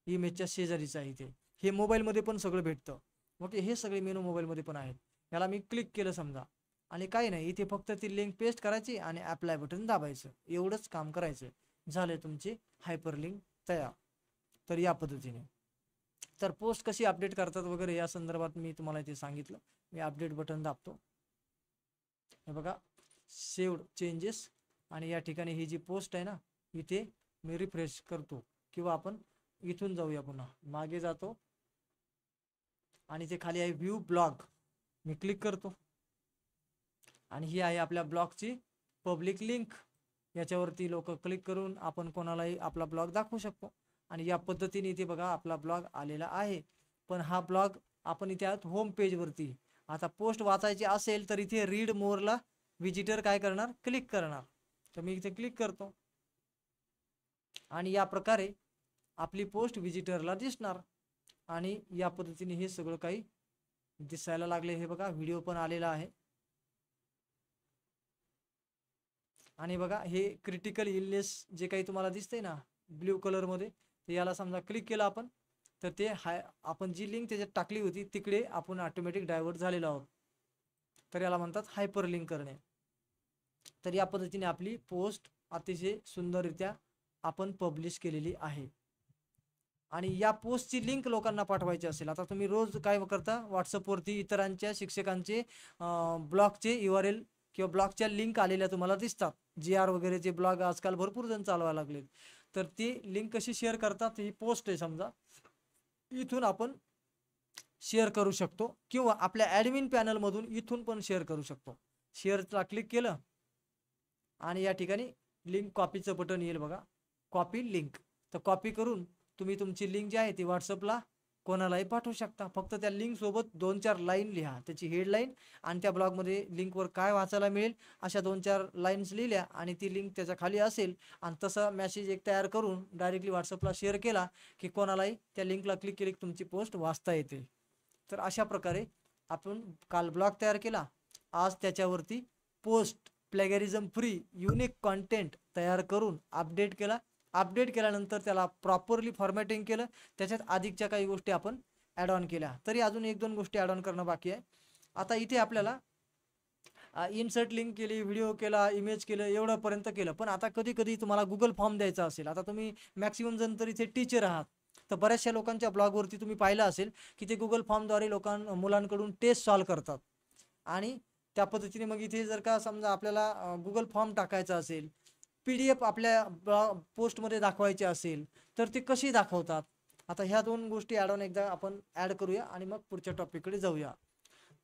इमेजच्या शेजारीचं आहे. इथे हे मोबाईलमध्ये पण सगळं भेटतं. ओके, हे सगळे मेनू मोबाईलमध्ये पण आहेत. याला मी क्लिक केलं समजा आणि काही नाही, इथे फक्त ती लिंक पेस्ट करायची आणि अप्लाय बटन दाबायचं, एवढंच काम करायचं, झाले तुमची हायपरलिंक तयार. तर या पद्धतीने तर पोस्ट कशी अपडेट करतात वगैरे या संदर्भात मी तुम्हाला इथे सांगितलं. मी अपडेट बटन दाबतो, हे बघा सेव्ड चेंजेस, आणि या ठिकाणी ही जी पोस्ट आहे ना इथे मी रिफ्रेश करतो, किंवा आपण इथून जाऊया, पुन्हा मागे जातो आणि ते खाली आहे व्ह्यू ब्लॉग, मी क्लिक करतो आणि ही आहे आपल्या ब्लॉगची पब्लिक लिंक. याच्यावरती लोक क्लिक करून आपण कोणालाही आपला ब्लॉग दाखवू शकतो. आणि या पद्धतीने इथे बघा आपला ब्लॉग आलेला आहे. पण हा ब्लॉग आपण इथे आहोत होम पेजवरती. आता पोस्ट वाचायची असेल तर इथे रीड मोरला विजिटर काय करणार, क्लिक करणार. तर मी इथे क्लिक करतो आणि या प्रकारे आपली पोस्ट विजिटरला दिसणार. आणि या पद्धतीने हे सगळं काही दिसायला लागले. हे बघा व्हिडिओ पण आलेला आहे. आणि बघा हे क्रिटिकल इलनेस जे काही तुम्हाला दिसतंय ना ब्ल्यू कलर मध्ये, तर याला समजा क्लिक केलं आपण, तर ते आपण जी लिंक त्याच्यात टाकली होती तिकडे आपण ऑटोमॅटिक डायव्हर्ट झालेलो आहोत. तर याला म्हणतात हायपर लिंक करणे. तर या पद्धतीने आपली पोस्ट अतिशय सुंदररित्या आपण पब्लिश केलेली आहे. आणि या पोस्टची लिंक लोकांना पाठवायची असेल, आता तुम्ही रोज काय करता, व्हॉट्सअपवरती इतरांच्या शिक्षकांचे ब्लॉगचे URL किंवा ब्लॉगच्या लिंक आलेल्या तुम्हाला दिसतात. GR वगैरेचे ब्लॉग आजकाल भरपूर जण चालवायला लागलेत. तर ती लिंक कशी शेअर करतात, ही पोस्ट आहे समजा, इथून आपण शेअर करू शकतो किंवा आपल्या ॲडमिन पॅनलमधून इथून पण शेअर करू शकतो. शेअरला क्लिक केलं आणि या ठिकाणी लिंक कॉपीचं बटन येईल बघा, कॉपी लिंक. तर कॉपी करून तुम्ही तुमची लिंक जी आहे ती व्हॉट्सअपला कोणालाही पाठवू शकता. फक्त त्या लिंक सोबत 2-4 लाईन लिहा, त्याची हेडलाईन आणि त्या ब्लॉगमध्ये लिंकवर काय वाचायला मिळेल अशा 2-4 लाईन्स लिहिल्या आणि ती लिंक त्याच्या खाली असेल आणि तसा मेसेज एक तयार करून डायरेक्टली व्हॉट्सअपला शेअर केला की कोणालाही त्या लिंकला क्लिक केली की तुमची पोस्ट वाचता येते. तर अशा प्रकारे आपण काल ब्लॉग तयार केला, आज त्याच्यावरती पोस्ट प्लेगरिझम फ्री युनिक कॉन्टेंट तयार करून अपडेट केला. अपडेट केल्यानंतर त्याला प्रॉपरली फॉर्मॅटिंग केलं, त्याच्यात अधिकच्या काही गोष्टी आपण ॲड ऑन केल्या. तरी अजून 1-2 गोष्टी ॲड ऑन करणं बाकी आहे. आता इथे आपल्याला इन्सर्ट लिंक केली, व्हिडिओ केला, इमेज केलं, एवढंपर्यंत केलं. पण आता कधी कधी तुम्हाला गुगल फॉर्म द्यायचा असेल, आता तुम्ही मॅक्सिमम जण तर इथे टीचर आहात, तर बऱ्याचशा लोकांच्या ब्लॉगवरती तुम्ही पाहिलं असेल की ते गुगल फॉर्मद्वारे मुलांकडून टेस्ट सॉल्व करतात. आणि त्या पद्धतीने मग इथे जर का समजा आपल्याला गुगल फॉर्म टाकायचा असेल, PDF आपल्या पोस्टमध्ये दाखवायची असेल तर ते कशी दाखवतात. आता ह्या 2 गोष्टी ॲड ऑन एकदा आपण ॲड करूया आणि मग पुढच्या टॉपिककडे जाऊया.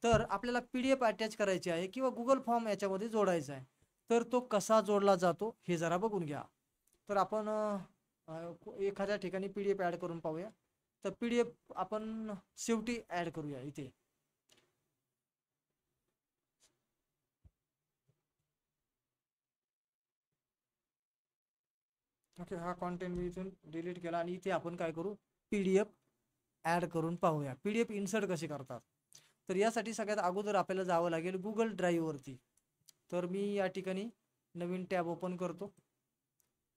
तर आपल्याला PDF अटॅच करायची आहे किंवा गुगल फॉर्म याच्यामध्ये जोडायचा आहे, तर तो कसा जोडला जातो हे जरा बघून घ्या. तर आपण एखाद्या ठिकाणी PDF ॲड करून पाहूया. तर PDF आपण शेवटी ॲड करूया इथे. ओके, हा कॉन्टेंट मी इथून डिलीट केला आणि इथे आपण काय करू, PDF ॲड करून पाहूया. PDF इन्सर्ट कसे करतात. तर यासाठी सगळ्यात अगोदर आपल्याला जावं लागेल गुगल ड्राईव्हवरती. तर मी या ठिकाणी नवीन टॅब ओपन करतो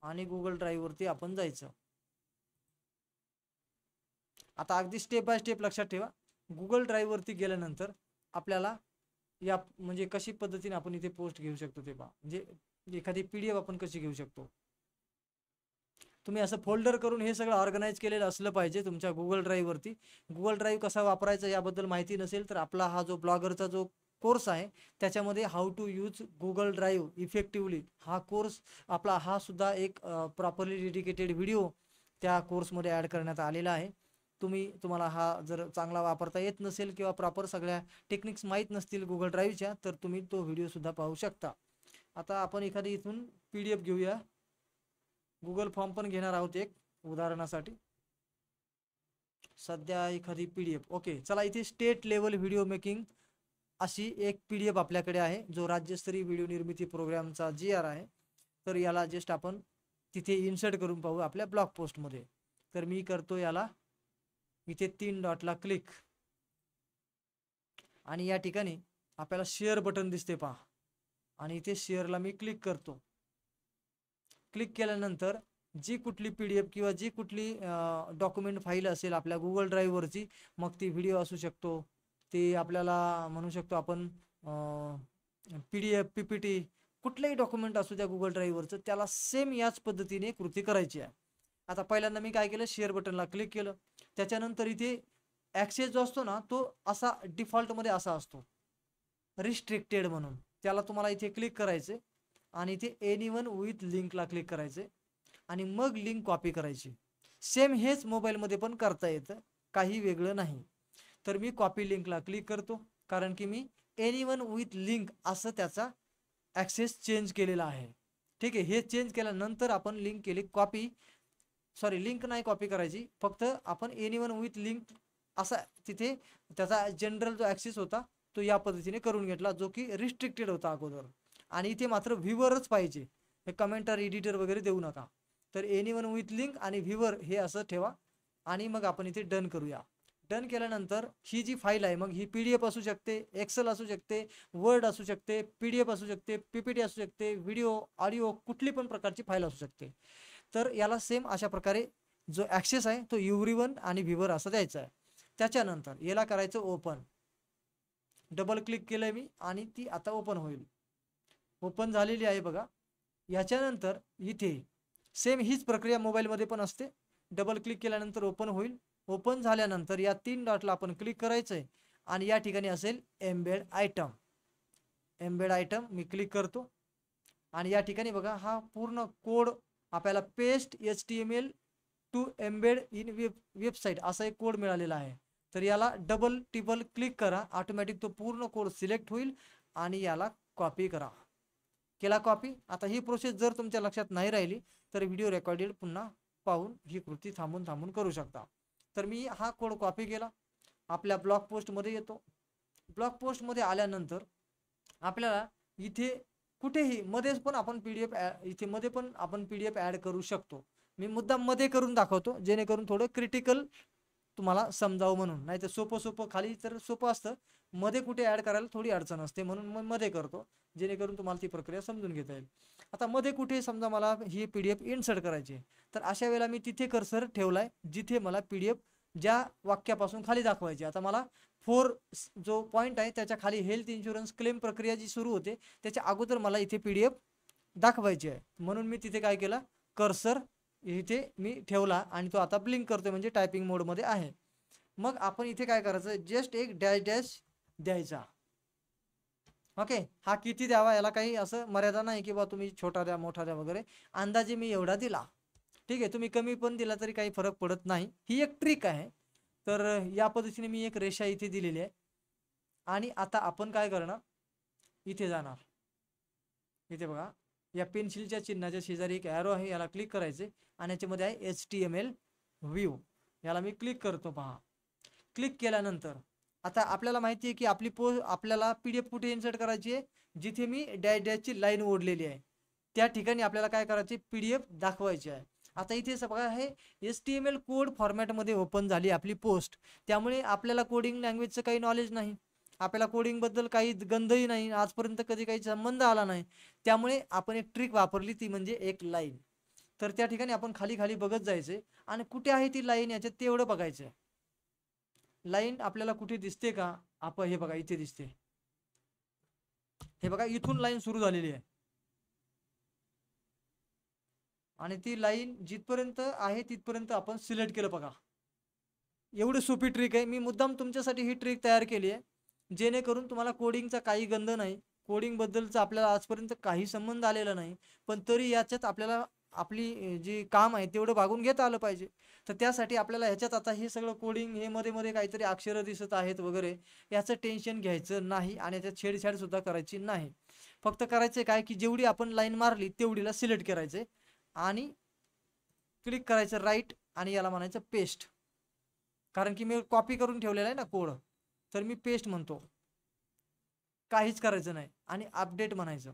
आणि गुगल ड्राईव्हवरती आपण जायचं. आता अगदी स्टेप बाय स्टेप लक्षात ठेवा. गुगल ड्राईव्हवरती गेल्यानंतर आपल्याला या म्हणजे कशी पद्धतीने आपण इथे पोस्ट घेऊ शकतो ते पहा. म्हणजे एखादी PDF आपण कशी घेऊ शकतो. तुम्ही असं फोल्डर करून हे सगळं ऑर्गनाइज केलेलं असलं पाहिजे तुमच्या गुगल ड्राईव्हवरती. गुगल ड्राईव्ह कसा वापरायचा याबद्दल माहिती नसेल तर आपला हा जो ब्लॉगरचा जो कोर्स आहे त्याच्यामध्ये how to use Google Drive effectively हा कोर्स आपला, हा सुद्धा एक प्रॉपरली डेडिकेटेड व्हिडिओ त्या कोर्समध्ये ॲड करण्यात आलेला आहे. तुम्हाला हा जर चांगला वापरता येत नसेल किंवा प्रॉपर सगळ्या टेक्निक्स माहीत नसतील गुगल ड्राईव्हच्या, तर तुम्ही तो व्हिडिओसुद्धा पाहू शकता. आता आपण एखादी इथून PDF घेऊया. गुगल फॉर्म पण घेणार आहोत एक उदाहरणासाठी. सध्या एखादी PDF. ओके, चला इथे स्टेट लेवल व्हिडिओ मेकिंग अशी एक PDF आपल्याकडे आहे, जो राज्यस्तरीय व्हिडिओ निर्मिती प्रोग्रामचा GR आहे. तर याला जस्ट आपण तिथे इन्सर्ट करून पाहू आपल्या ब्लॉग पोस्टमध्ये. तर मी करतो याला इथे 3 डॉटला क्लिक आणि या ठिकाणी आपल्याला शेअर बटन दिसते पहा आणि इथे शेअरला मी क्लिक करतो. क्लिक केल्यानंतर जी कुठली PDF किंवा जी कुठली डॉक्युमेंट फाईल असेल आपल्या गुगल ड्राईव्हवरची, मग ती व्हिडिओ असू शकतो, ते आपल्याला म्हणू शकतो आपण PDF PPT कुठलंही डॉक्युमेंट असू द्या गुगल ड्राईव्हवरचं, त्याला सेम याच पद्धतीने कृती करायची आहे. आता पहिल्यांदा मी काय केलं, शेअर बटनला क्लिक केलं. त्याच्यानंतर इथे ॲक्सेस जो असतो ना तो असा डिफॉल्टमध्ये असा असतो, रिस्ट्रिक्टेड म्हणून. त्याला तुम्हाला इथे क्लिक करायचे आणि इथे एनीवन विथ लिंकला क्लिक करायचे आणि मग लिंक कॉपी करायची. सेम हेच मोबाईलमध्ये पण करता येतं, काही वेगळं नाही. तर मी कॉपी लिंकला क्लिक करतो, कारण की मी एनीवन विथ लिंक असं त्याचा ॲक्सेस चेंज केलेला आहे. ठीक आहे, हे चेंज केल्यानंतर आपण लिंक केली कॉपी, सॉरी लिंक नाही कॉपी करायची, फक्त आपण एनीवन विथ लिंक असा तिथे त्याचा जनरल जो ॲक्सेस होता तो या पद्धतीने करून घेतला, जो की रिस्ट्रिक्टेड होता अगोदर. आणि इथे मात्र व्ह्यूवरच पाहिजे, हे कमेंटर एडिटर वगैरे देऊ नका. तर एनीवन विथ लिंक आणि व्ह्यूवर हे असं ठेवा आणि मग आपण इथे डन करूया. डन केल्यानंतर ही जी फाईल आहे, मग ही PDF असू शकते, एक्सेल असू शकते, वर्ड असू शकते, PDF असू शकते, PPT असू शकते, व्हिडिओ ऑडिओ कुठली पण प्रकारची फाईल असू शकते. तर याला सेम अशा प्रकारे जो ॲक्सेस आहे तो एव्हरीवन आणि व्ह्यूवर असं द्यायचा आहे. त्याच्यानंतर याला करायचं ओपन. डबल क्लिक केलं मी आणि ती आता ओपन होईल. ओपन झालेली आहे बघा. याच्यानंतर इथे सेम हीच प्रक्रिया मोबाईलमध्ये पण असते. डबल क्लिक केल्यानंतर ओपन होईल. ओपन झाल्यानंतर या 3 डॉटला आपण क्लिक करायचं आहे आणि या ठिकाणी असेल एम्बेड आयटम. एम्बेड आयटम मी क्लिक करतो आणि या ठिकाणी बघा हा पूर्ण कोड आपल्याला paste HTML to embed in website असा एक कोड मिळालेला आहे. तर याला डबल टिबल क्लिक करा, ऑटोमॅटिक तो पूर्ण कोड सिलेक्ट होईल आणि याला कॉपी करा. केला कॉपी. आता ही प्रोसेस जर तुमच्या लक्षात नाही राहिली तर व्हिडिओ रेकॉर्डेड पुन्हा पाहून ही कृती थांबून करू शकता. तर मी हा कोड कॉपी केला, आपल्या ब्लॉग पोस्टमध्ये येतो. ब्लॉग पोस्टमध्ये आल्यानंतर आपल्याला इथे कुठेही मध्येच पण आपण PDF इथे मध्ये पण आपण PDF ॲड करू शकतो. मी मुद्दाम मध्ये करून दाखवतो जेणेकरून थोडं क्रिटिकल तुम्हाला समजावं म्हणून. नाही तर सोपं खाली तर सोपं असतं, मध्ये कुठे ॲड करायला थोडी अडचण असते, म्हणून मग मध्ये करतो जेणेकरून तुम्हाला ती प्रक्रिया समजून घेता येईल. आता मध्ये कुठे समजा मला ही PDF इन्सर्ट करायची आहे, तर अशा वेळेला मी तिथे कर्सर ठेवलाय जिथे मला PDF ज्या वाक्यापासून खाली दाखवायची. आता मला 4 जो पॉईंट आहे त्याच्या खाली हेल्थ इन्शुरन्स क्लेम प्रक्रिया जी सुरू होते त्याच्या अगोदर मला इथे PDF दाखवायची आहे, म्हणून मी तिथे काय केलं, कर्सर इथे मी ठेवला आणि तो आता ब्लिंक करतोय म्हणजे टायपिंग मोडमध्ये आहे. मग आपण इथे काय करायचं, जस्ट एक डॅश डॅश द्यायचा. ओके, हा किती द्यावा याला काही असं मर्यादा नाही की बा तुम्ही छोटा द्या मोठा द्या वगैरे, अंदाजे मी एवढा दिला. ठीक आहे, तुम्ही कमी पण दिला तरी काही फरक पडत नाही, ही एक ट्रिक आहे. तर या पद्धतीने मी एक रेषा इथे दिलेली आहे आणि आता आपण काय करणार, इथे जाणार. इथे बघा या पेन्सिलच्या चिन्हाच्या शेजारी एक ॲरो आहे, याला क्लिक करायचे आणि याच्यामध्ये आहे HTML व्ह्यू, याला मी क्लिक करतो. पहा, क्लिक केल्यानंतर आता आपल्याला माहिती आहे की आपल्याला PDF कुठे इन्सर्ट करायची आहे, जिथे मी डॅश डॅशची लाईन ओढलेली आहे त्या ठिकाणी आपल्याला काय करायचे, PDF दाखवायची आहे. आता इथे बघा हे HTML कोड फॉर्मॅटमध्ये ओपन झाली आपली पोस्ट, त्यामुळे आपल्याला कोडिंग लँग्वेजचं काही नॉलेज नाही, आपल्याला कोडिंगबद्दल काही गंधही नाही, आजपर्यंत कधी काही संबंध आला नाही. त्यामुळे आपण एक ट्रिक वापरली, ती म्हणजे एक लाईन. तर त्या ठिकाणी आपण खाली खाली बघत जायचे आणि कुठे आहे ती लाईन याच्यात ते एवढं बघायचं. लाईन आपल्याला कुठे दिसते का, आपण हे बघा इथे दिसते, हे बघा इथून लाईन सुरू झालेली आहे आणि ती लाईन जिथपर्यंत आहे तिथपर्यंत आपण सिलेक्ट केलं. बघा एवढी सोपी ट्रिक आहे, मी मुद्दाम तुमच्यासाठी ही ट्रिक तयार केली आहे जेणेकरून तुम्हाला कोडिंगचा काही गंध नाही, कोडिंग बद्दलचा आपल्याला आजपर्यंत काही संबंध आलेला नाही, पण तरी याच्यात आपल्याला आपली जी काम आहे तेवढं भागून घेता आलं पाहिजे. तर त्यासाठी आपल्याला ह्याच्यात आता हे सगळं कोडिंग हे मध्ये मध्ये काहीतरी अक्षरं दिसत आहेत वगैरे याचं टेन्शन घ्यायचं नाही आणि याच्यात छेडछाड सुद्धा करायची नाही. फक्त करायचं काय की जेवढी आपण लाईन मारली तेवढीला सिलेक्ट करायचे आणि क्लिक करायचं राईट आणि याला म्हणायचं पेस्ट, कारण की मी कॉपी करून ठेवलेला आहे ना कोड, तर मी पेस्ट म्हणतो, काहीच करायचं नाही आणि अपडेट म्हणायचं.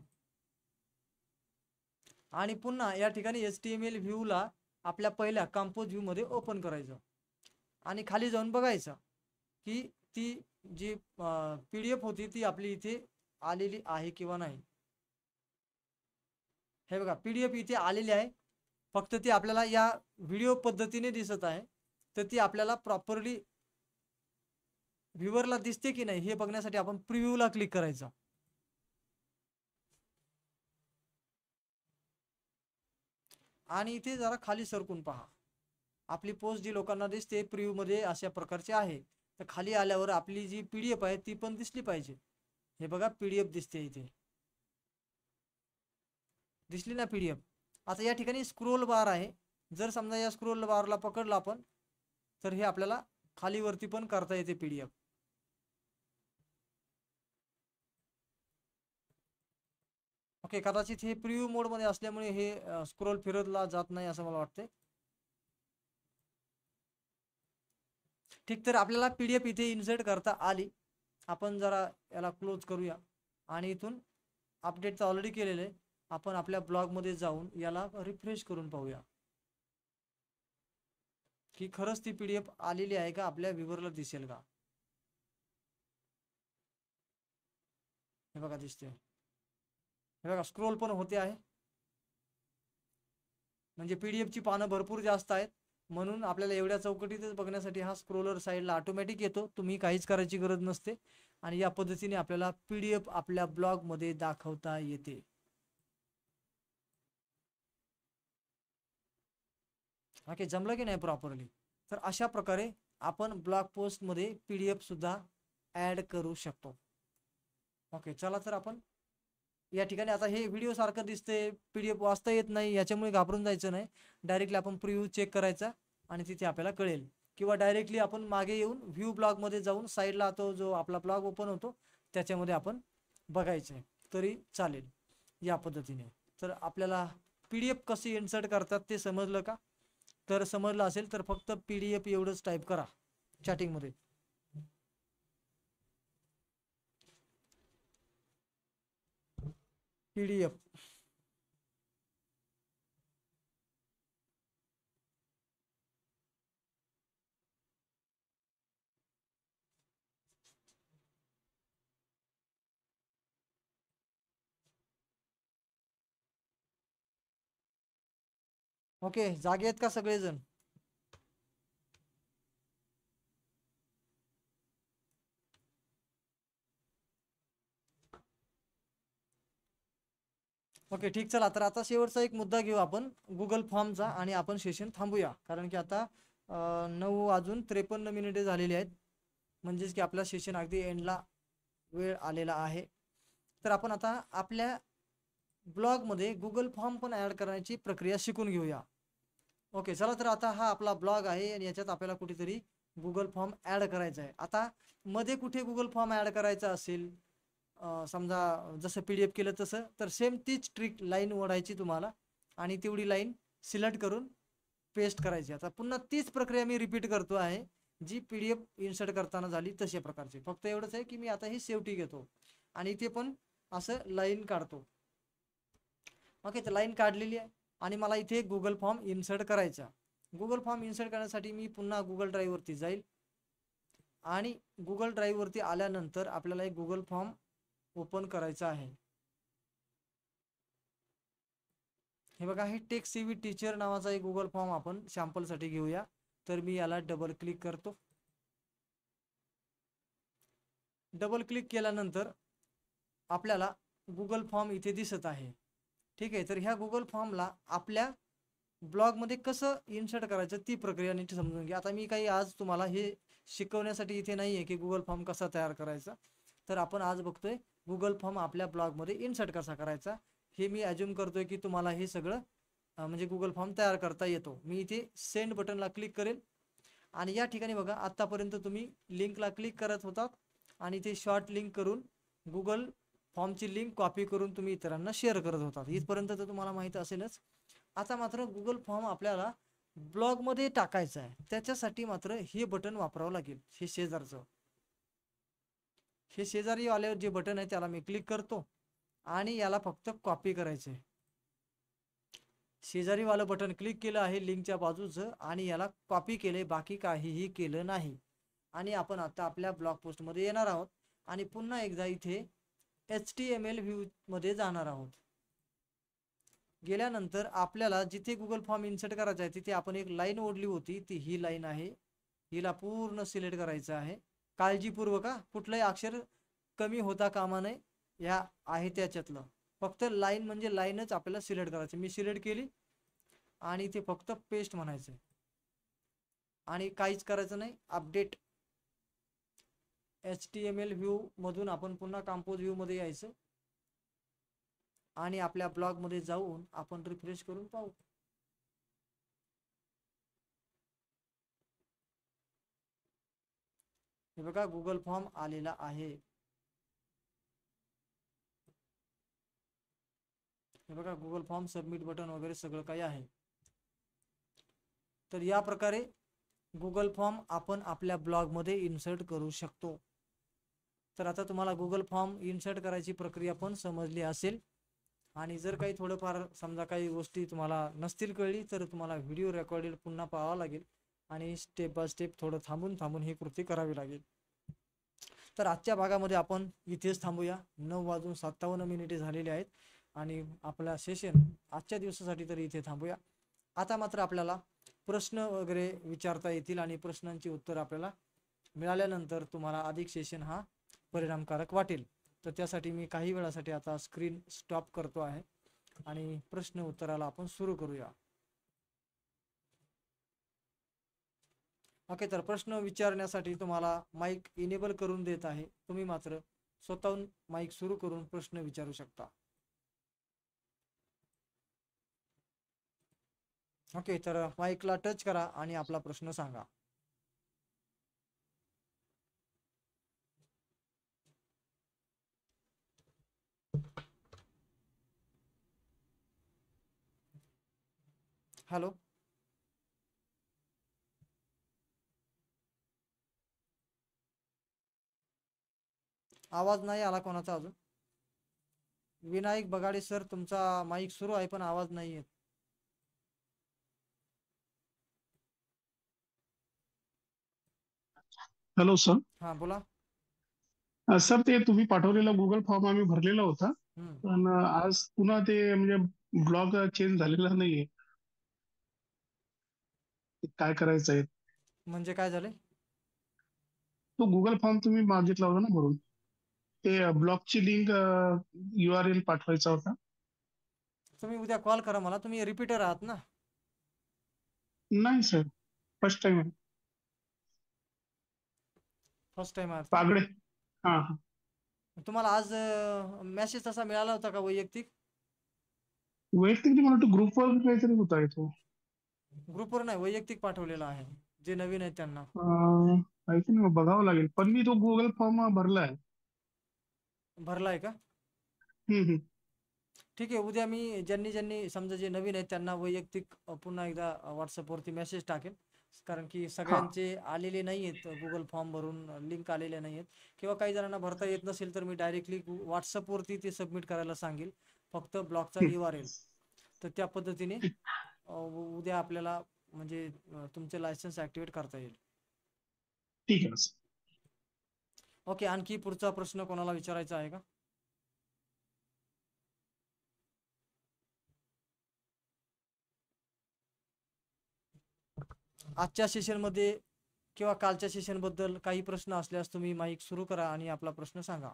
आणि पुन्हा या ठिकाणी HTML व्ह्यूला आपल्या पहिल्या कंपोज व्ह्यू मध्ये ओपन करायचं आणि खाली जाऊन बघायचं की ती जी PDF होती ती आपली इथे आलेली आहे किंवा नाही. हे बघा PDF इथे आलेली आहे, फक्त ती आपल्याला या व्हिडिओ पद्धतीने दिसत आहे, तर ती आपल्याला प्रॉपरली व्ह्यूवरला दिसते की नाही हे बघण्यासाठी आपण प्रिव्ह्यूला क्लिक करायचं. आणि इथे जरा खाली सरकून पहा, आपली पोस्ट जी लोकांना दिसते प्रिव्ह्यू मध्ये अशा प्रकारची आहे, तर खाली आल्यावर आपली जी PDF आहे ती पण दिसली पाहिजे. हे बघा PDF दिसते इथे, दिसली ना PDF. आता या ठिकाणी स्क्रोल बार आहे. जर समजा या स्क्रोल बारला पकडला आपण तर हे आपल्याला खाली वरती पण करता येते PDF. ओके, कदाचित हे प्रिव्ह्यू मोड मध्ये असल्यामुळे हे स्क्रोल फिरतला जात नाही असं मला वाटते. ठीक, तर आपल्याला PDF इथे इन्सर्ट करता आली. आपण जरा याला क्लोज करूया आणि इथून अपडेट ऑलरेडी केलेलं आहे. आपण आपल्या ब्लॉग मध्ये जाऊन याला रिफ्रेश करून पाहूया की खरंच ती PDF आलेली आहे का, आपल्या व्ह्यूअरला दिसेल का. हे बघा दिसते, हे बघा स्क्रोल पण होते आहे. म्हणजे PDF ची पानं भरपूर जास्त आहेत, म्हणून आपल्याला एवढ्या चौकटीतच बघण्यासाठी हा स्क्रोलर साईडला ऑटोमॅटिक येतो. तुम्ही काहीच करायची गरज नसते आणि या पद्धतीने आपल्याला PDF आपल्या ब्लॉग मध्ये दाखवता येते. ओके, जमलं की नाही प्रॉपरली. तर अशा प्रकारे आपण ब्लॉग पोस्ट मध्ये PDF सुद्धा ऍड करू शकतो. ओके, चला तर आपण या ठिकाणी आता हे व्हिडिओ सारखं दिसते, PDF वाचता येत नाही, याच्यामुळे घाबरून जायचं नाही. डायरेक्टली आपण प्रिव्ह्यू चेक करायचा आणि तिथे आपल्याला कळेल. किंवा डायरेक्टली आपण मागे येऊन व्ह्यू ब्लॉग मध्ये जाऊन साईडला तो जो आपला ब्लॉग ओपन होतो त्याच्यामध्ये आपण बघायचं तरी चालेल या पद्धतीने. तर आपल्याला PDF कसे इन्सर्ट करतात ते समजलं का? तर समजलं असेल तर फक्त PDF एवढंच टाईप करा चॅटिंग मध्ये. PDF. ओके, जागे आहेत का सगळेजण? ओके, ठीक. चला तर आता शेवटचा एक मुद्दा घेऊ आपण गुगल फॉर्मचा आणि आपण सेशन थांबूया, कारण की आता 9:53 झालेले आहेत, म्हणजेच की आपला सेशन अगदी एंडला वेळ आलेला आहे. तर आपण आता आपल्या ब्लॉग मध्ये गुगल फॉर्म पण ऍड करण्याची प्रक्रिया शिकून घेऊया. ओके, चला तर आता हा आपला ब्लॉग आहे आणि याच्यात आपल्याला कुठेतरी गुगल फॉर्म ऍड करायचा आहे. आता मध्ये कुठे गुगल फॉर्म ऍड करायचा असेल, समजा जसं PDF केलं तसं, तर सेम तीच ट्रिक लाईन ओढायची तुम्हाला आणि तेवढी लाईन सिलेक्ट करून पेस्ट करायची. आता पुन्हा तीच प्रक्रिया मी रिपीट करतो आहे जी PDF इन्सर्ट करताना झाली तशा प्रकारची. फक्त एवढंच आहे की मी आता ही शेवटी घेतो आणि इथे पण असं लाईन काढतो. ओके, तर लाईन काढलेली आहे आणि मला इथे गुगल फॉर्म इन्सर्ट करायचा. गुगल फॉर्म इन्सर्ट करण्यासाठी मी पुन्हा गुगल ड्राईव्ह वरती जाईल आणि गुगल ड्राईव्ह वरती आल्यानंतर आपल्याला एक गुगल फॉर्म ओपन करायचा आहे. हे बघा, हे टेक CV टीचर नावाचा एक गुगल फॉर्म आपण सॅम्पल साठी घेऊया. तर मी याला डबल क्लिक करतो. डबल क्लिक केल्यानंतर आपल्याला गुगल फॉर्म इथे दिसत आहे. ठीक आहे, तर ह्या गुगल फॉर्मला आपल्या ब्लॉग मध्ये कसं इन्सर्ट करायचं ती प्रक्रिया नीट समजून घ्या. आता मी काही आज तुम्हाला हे शिकवण्यासाठी इथे नाहीये की गुगल फॉर्म कसा तयार करायचा, तर आपण आज बघतोय गुगल फॉर्म आपल्या ब्लॉग मध्ये इन्सर्ट कसा करायचा. हे मी अज्युम करतोय की तुम्हाला हे सगळं म्हणजे गुगल फॉर्म तयार करता येतो. मी इथे सेंड बटनला क्लिक करेल आणि या ठिकाणी बघा, आतापर्यंत तुम्ही लिंकला क्लिक करत होतात आणि ते शॉर्ट लिंक करून गुगल फॉर्मची लिंक कॉपी करून तुम्ही इतरांना शेअर करत होतात. इथपर्यंत तर तुम्हाला माहित असेलच. आता मात्र गुगल फॉर्म आपल्याला ब्लॉग मध्ये टाकायचा आहे, त्याच्यासाठी मात्र हे बटन वापरावं लागेल. हे शेजारचं, हे शेजारी आल्यावर जे बटन आहे त्याला मी क्लिक करतो आणि याला फक्त कॉपी करायचं आहे. शेजारी वालं बटन क्लिक केलं आहे लिंकच्या बाजूचं आणि याला कॉपी केले, बाकी काहीही केलं नाही. आणि आपण आता आपल्या ब्लॉग पोस्ट मध्ये येणार आहोत आणि पुन्हा एकदा इथे HTML व्ह्यू मध्ये जाणार आहोत. गेल्यानंतर आपल्याला जिथे गुगल फॉर्म इन्सर्ट करायचा आहे तिथे आपण एक लाईन ओढली होती, ती ही लाईन आहे. हिला पूर्ण सिलेक्ट करायचं आहे काळजीपूर्वक. कुठलंही अक्षर कमी होता कामा नये, या आहे त्याच्यातलं. फक्त लाईन म्हणजे लाईनच आपल्याला सिलेक्ट करायची. मी सिलेक्ट केली आणि ते फक्त पेस्ट म्हणायचं. आणि काहीच करायचं नाही. अपडेट HTML व्ह्यू मधून आपण पुन्हा कंपोज व्ह्यू मध्ये यायचं आणि आपल्या ब्लॉग मध्ये जाऊन आपण रिफ्रेश करून पाहू. हे बघा गुगल फॉर्म आलेला आहे. हे बघा गुगल फॉर्म, सबमिट बटन वगैरे सगळं काही आहे. तर या प्रकारे गुगल फॉर्म आपण आपल्या ब्लॉग मध्ये इन्सर्ट करू शकतो. तर आता तुम्हाला गुगल फॉर्म इन्सर्ट करायची प्रक्रिया पण समजली असेल. आणि जर काही थोडंफार समजा काही गोष्टी तुम्हाला नसतील कळली तर तुम्हाला व्हिडिओ रेकॉर्डेड पुन्हा पाहावा लागेल आणि स्टेप बाय स्टेप थोडं थांबून थांबून ही कृती करावी लागेल. तर आजच्या भागामध्ये आपण इथेच थांबूया. 9:57 झालेले आहेत आणि आपला सेशन आजच्या दिवसासाठी तरी इथे थांबूया. आता मात्र आपल्याला प्रश्न वगैरे विचारता येतील आणि प्रश्नांची उत्तर आपल्याला मिळाल्यानंतर तुम्हाला अधिक सेशन हा परिणामकारक वाटेल. तर त्यासाठी मी काही वेळासाठी आता स्क्रीन स्टॉप करतो आहे आणि प्रश्न उत्तराला आपण सुरू करूया. ओके, तर प्रश्न विचारण्यासाठी तुम्हाला माईक इनेबल करून देत आहे. तुम्ही मात्र स्वतःहून माईक सुरू करून प्रश्न विचारू शकता. ओके, तर माईकला टच करा आणि आपला प्रश्न सांगा. हॅलो, आवाज नाही आला कोणाचा अजून. विनायक बगाडे सर, तुमचा माईक सुरू आहे पण आवाज नाही येत. Hello sir. हा बोला. सर, ते तुम्ही पाठवलेला गुगल फॉर्म आम्ही भरलेला होता, हम्म. पण आज पुन्हा ते म्हणजे ब्लॉग चेंज झालेला नाहीये. ते काय करायचं आहे? म्हणजे काय झाले? तो गुगल फॉर्म तुम्ही मागितला होता ना भरून, ते ब्लॉगची लिंक URL पाठवायचा होता. तुम्ही उद्या कॉल करा मला. तुम्ही रिपीटर आहात ना? नाही सर, फर्स्ट टाइम आहे. फर्स्ट टाइम आहात का? पागडे. हा हा. तुम्हाला आज मेसेज तसा मिळाला होता का वैयक्तिक? वैयक्तिक मला वाटतं ग्रुपवर काहीतरी होता तो. ग्रुपवर नाही, वैयक्तिक पाठवलेला आहे जे नवीन आहेत त्यांना. काहीतरी मग बघावं लागेल, पण मी तो गुगल फॉर्म भरलाय. भरलाय का? हम्म. ठीक आहे, उद्या मी ज्यांनी ज्यांनी समजा जे नवीन आहेत त्यांना वैयक्तिक पुन्हा एकदा व्हॉट्सअपवरती मेसेज टाकेन. कारण की हा. सगळ्यांचे आलेले नाही आहेत गुगल फॉर्म भरून लिंक आलेले नाही आहेत, किंवा काही जणांना भरता येत नसेल तर मी डायरेक्टली व्हॉट्सअपवरती ते सबमिट करायला सांगेल, फक्त ब्लॉकचा हम्म. URL. तर त्या पद्धतीने उद्या आपल्याला म्हणजे तुमचे लायसन्स ॲक्टिवेट करता येईल. ठीक आहे सर. ओके, आणखी पुढचा प्रश्न कोणाला विचारायचा आहे का? आजच्या सेशनमध्ये किंवा कालच्या सेशनबद्दल काही प्रश्न असल्यास तुम्ही माईक सुरू करा आणि आपला प्रश्न सांगा.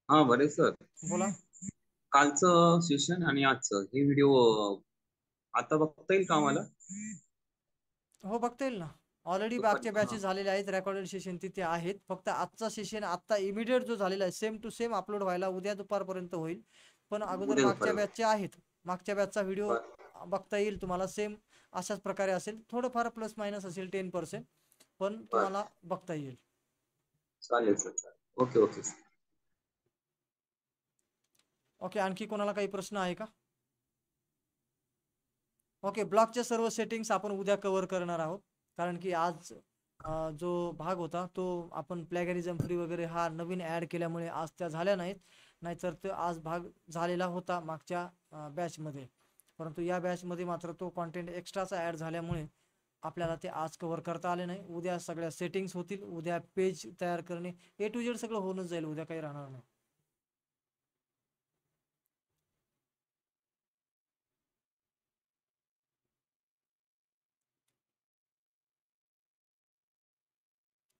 हा बरे सर. बोला. कालचं सेशन आणि आजचं हे व्हिडिओ आता बघता येईल का आम्हाला? हो, बघता येईल ना. ऑलरेडी मागच्या बॅचेस झालेले आहेत, रेकॉर्डेड सेशन तिथे आहेत. फक्त आजचा सेशन आता इमिडिएट जो झालेला आहे सेम टू सेम अपलोड व्हायला उद्या दुपारपर्यंत होईल. पण अगोदर उद्या मागच्या दुपारपर्यंत. बॅचचे आहेत. मागच्या बॅचचा व्हिडिओ बघता येईल तुम्हाला. सेम अशाच प्रकारे असेल, थोडंफार प्लस मायनस असेल 10%, पण तुम्हाला बघता येईल. चालेल सर, चालेल. Okay okay sir. ओके, आणखी कोणाला काही प्रश्न आहे का? ओके, ब्लॉकच्या सर्व सेटिंग्स आपण उद्या कव्हर करणार आहोत. कारण की आज जो भाग होता तो आपण प्लॅगॅरिझम फ्री वगैरे हा नवीन ॲड केल्यामुळे आज त्या झाल्या नाहीत. नाहीतर तो आज भाग झालेला होता मागच्या बॅचमध्ये, परंतु या बॅचमध्ये मात्र तो कॉन्टेंट एक्स्ट्राचा ॲड झाल्यामुळे आपल्याला ते आज कव्हर करता आले नाही. उद्या सगळ्या सेटिंग्स होतील. उद्या पेज तयार करणे A to Z सगळं होऊनच जाईल. उद्या काही राहणार नाही.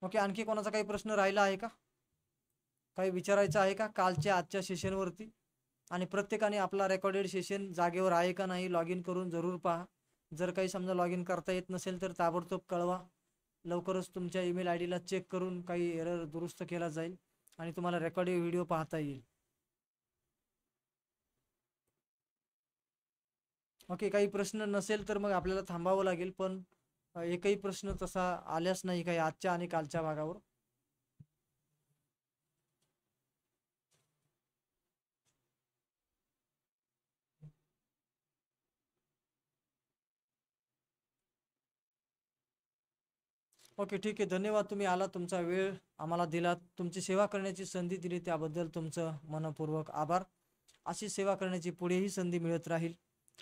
ओके, आणखी कोणाचा काही प्रश्न राहिला आहे का? काही विचारायचं आहे का कालच्या आजच्या सेशनवरती? आणि प्रत्येकाने आपला रेकॉर्डेड सेशन जागेवर आहे का नाही लॉग इन करून जरूर पहा. जर काही समजा लॉग इन करता येत नसेल तर ताबडतोब कळवा. लवकरच तुमच्या ईमेल आय डीला चेक करून काही एरर दुरुस्त केला जाईल आणि तुम्हाला रेकॉर्डेड व्हिडिओ पाहता येईल. ओके, काही प्रश्न नसेल तर मग आपल्याला थांबावं लागेल, पण एकही प्रश्न तसा आल्याच नाही काही आजच्या आणि कालच्या भागावर. ओके, ठीक आहे. धन्यवाद, तुम्ही आला, तुमचा वेळ आम्हाला दिलात, तुमची सेवा करण्याची संधी दिली त्याबद्दल तुमचं मनपूर्वक आभार. अशी सेवा करण्याची पुढेही संधी मिळत राहील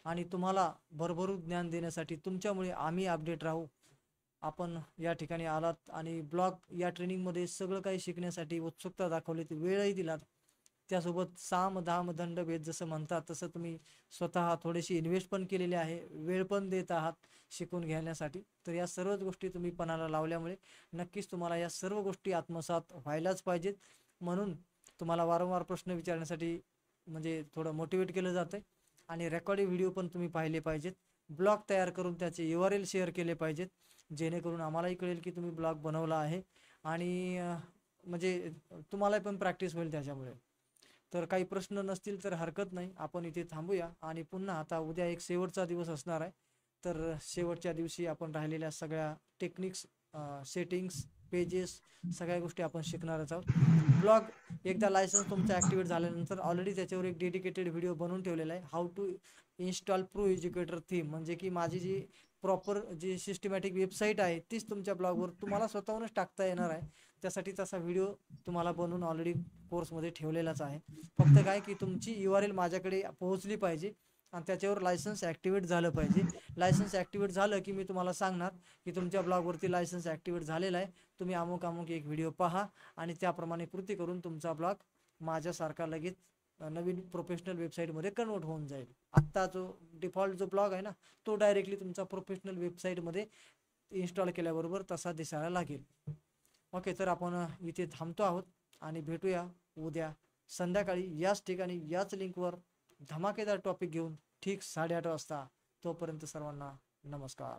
आणि तुम्हाला भरभरून ज्ञान देण्यासाठी तुमच्यामुळे आम्ही अपडेट राहू. आपण या ठिकाणी आलात आणि ब्लॉग या ट्रेनिंगमध्ये सगळं काही शिकण्यासाठी उत्सुकता दाखवली, वेळही दिलात. त्यासोबत साम दाम दंड भेद जसं म्हणतात तसं तुम्ही स्वतः थोडीशी इन्व्हेस्ट पण केलेली आहे, वेळ पण देत आहात शिकून घेण्यासाठी. तर या सर्वच गोष्टी तुम्ही पणाला लावल्यामुळे नक्कीच तुम्हाला या सर्व गोष्टी आत्मसात व्हायलाच पाहिजेत. म्हणून तुम्हाला वारंवार प्रश्न विचारण्यासाठी म्हणजे थोडं मोटिवेट केलं जातं आणि रेकॉर्डिंग व्हिडिओ पण तुम्ही पाहिले पाहिजेत. ब्लॉग तयार करून त्याचे URL शेअर केले पाहिजेत, जेणेकरून आम्हालाही कळेल की तुम्ही ब्लॉग बनवला आहे आणि म्हणजे तुम्हाला पण प्रॅक्टिस होईल त्याच्यामुळे. तर काही प्रश्न नसतील तर हरकत नाही, आपण इथे थांबूया आणि पुन्हा आता उद्या एक शेवटचा दिवस असणार आहे. तर शेवटच्या दिवशी आपण राहिलेल्या सगळ्या टेक्निक्स, सेटिंग्स, पेजेस, सगळ्या गोष्टी आपण शिकणारच आहोत. ब्लॉग एकदा लायसन्स तुमचं ॲक्टिवेट झाल्यानंतर ऑलरेडी त्याच्यावर एक डेडिकेटेड व्हिडिओ बनवून ठेवलेला आहे, how to install Pro Educator theme. म्हणजे की माझी जी प्रॉपर जी सिस्टमॅटिक वेबसाईट आहे तीच तुमच्या ब्लॉगवर तुम्हाला स्वतःहूनच टाकता येणार आहे. त्यासाठी तसा व्हिडिओ तुम्हाला बनवून ऑलरेडी कोर्समध्ये ठेवलेलाच आहे. फक्त काय की तुमची URL माझ्याकडे पोहोचली पाहिजे आणि त्याच्यावर लायसन्स ॲक्टिवेट झालं पाहिजे. लायसन्स ॲक्टिवेट झालं की मी तुम्हाला सांगणार की तुमच्या ब्लॉगवरती लायसन्स ॲक्टिवेट झालेला आहे, तुम्ही अमुक अमुक एक व्हिडिओ पहा आणि त्याप्रमाणे कृती करून तुमचा ब्लॉग माझ्यासारखा लगेच नवीन प्रोफेशनल वेबसाईटमध्ये कन्वर्ट होऊन जाईल. आत्ता जो डिफॉल्ट जो ब्लॉग आहे ना, तो डायरेक्टली तुमचा प्रोफेशनल वेबसाईटमध्ये इन्स्टॉल केल्याबरोबर तसा दिसायला लागेल. ओके, तर आपण इथे थांबतो आहोत आणि भेटूया उद्या संध्याकाळी याच ठिकाणी याच लिंकवर धमाकेदार टॉपिक घेऊन ठीक 8:30 वाजता. तोपर्यंत सर्वांना नमस्कार.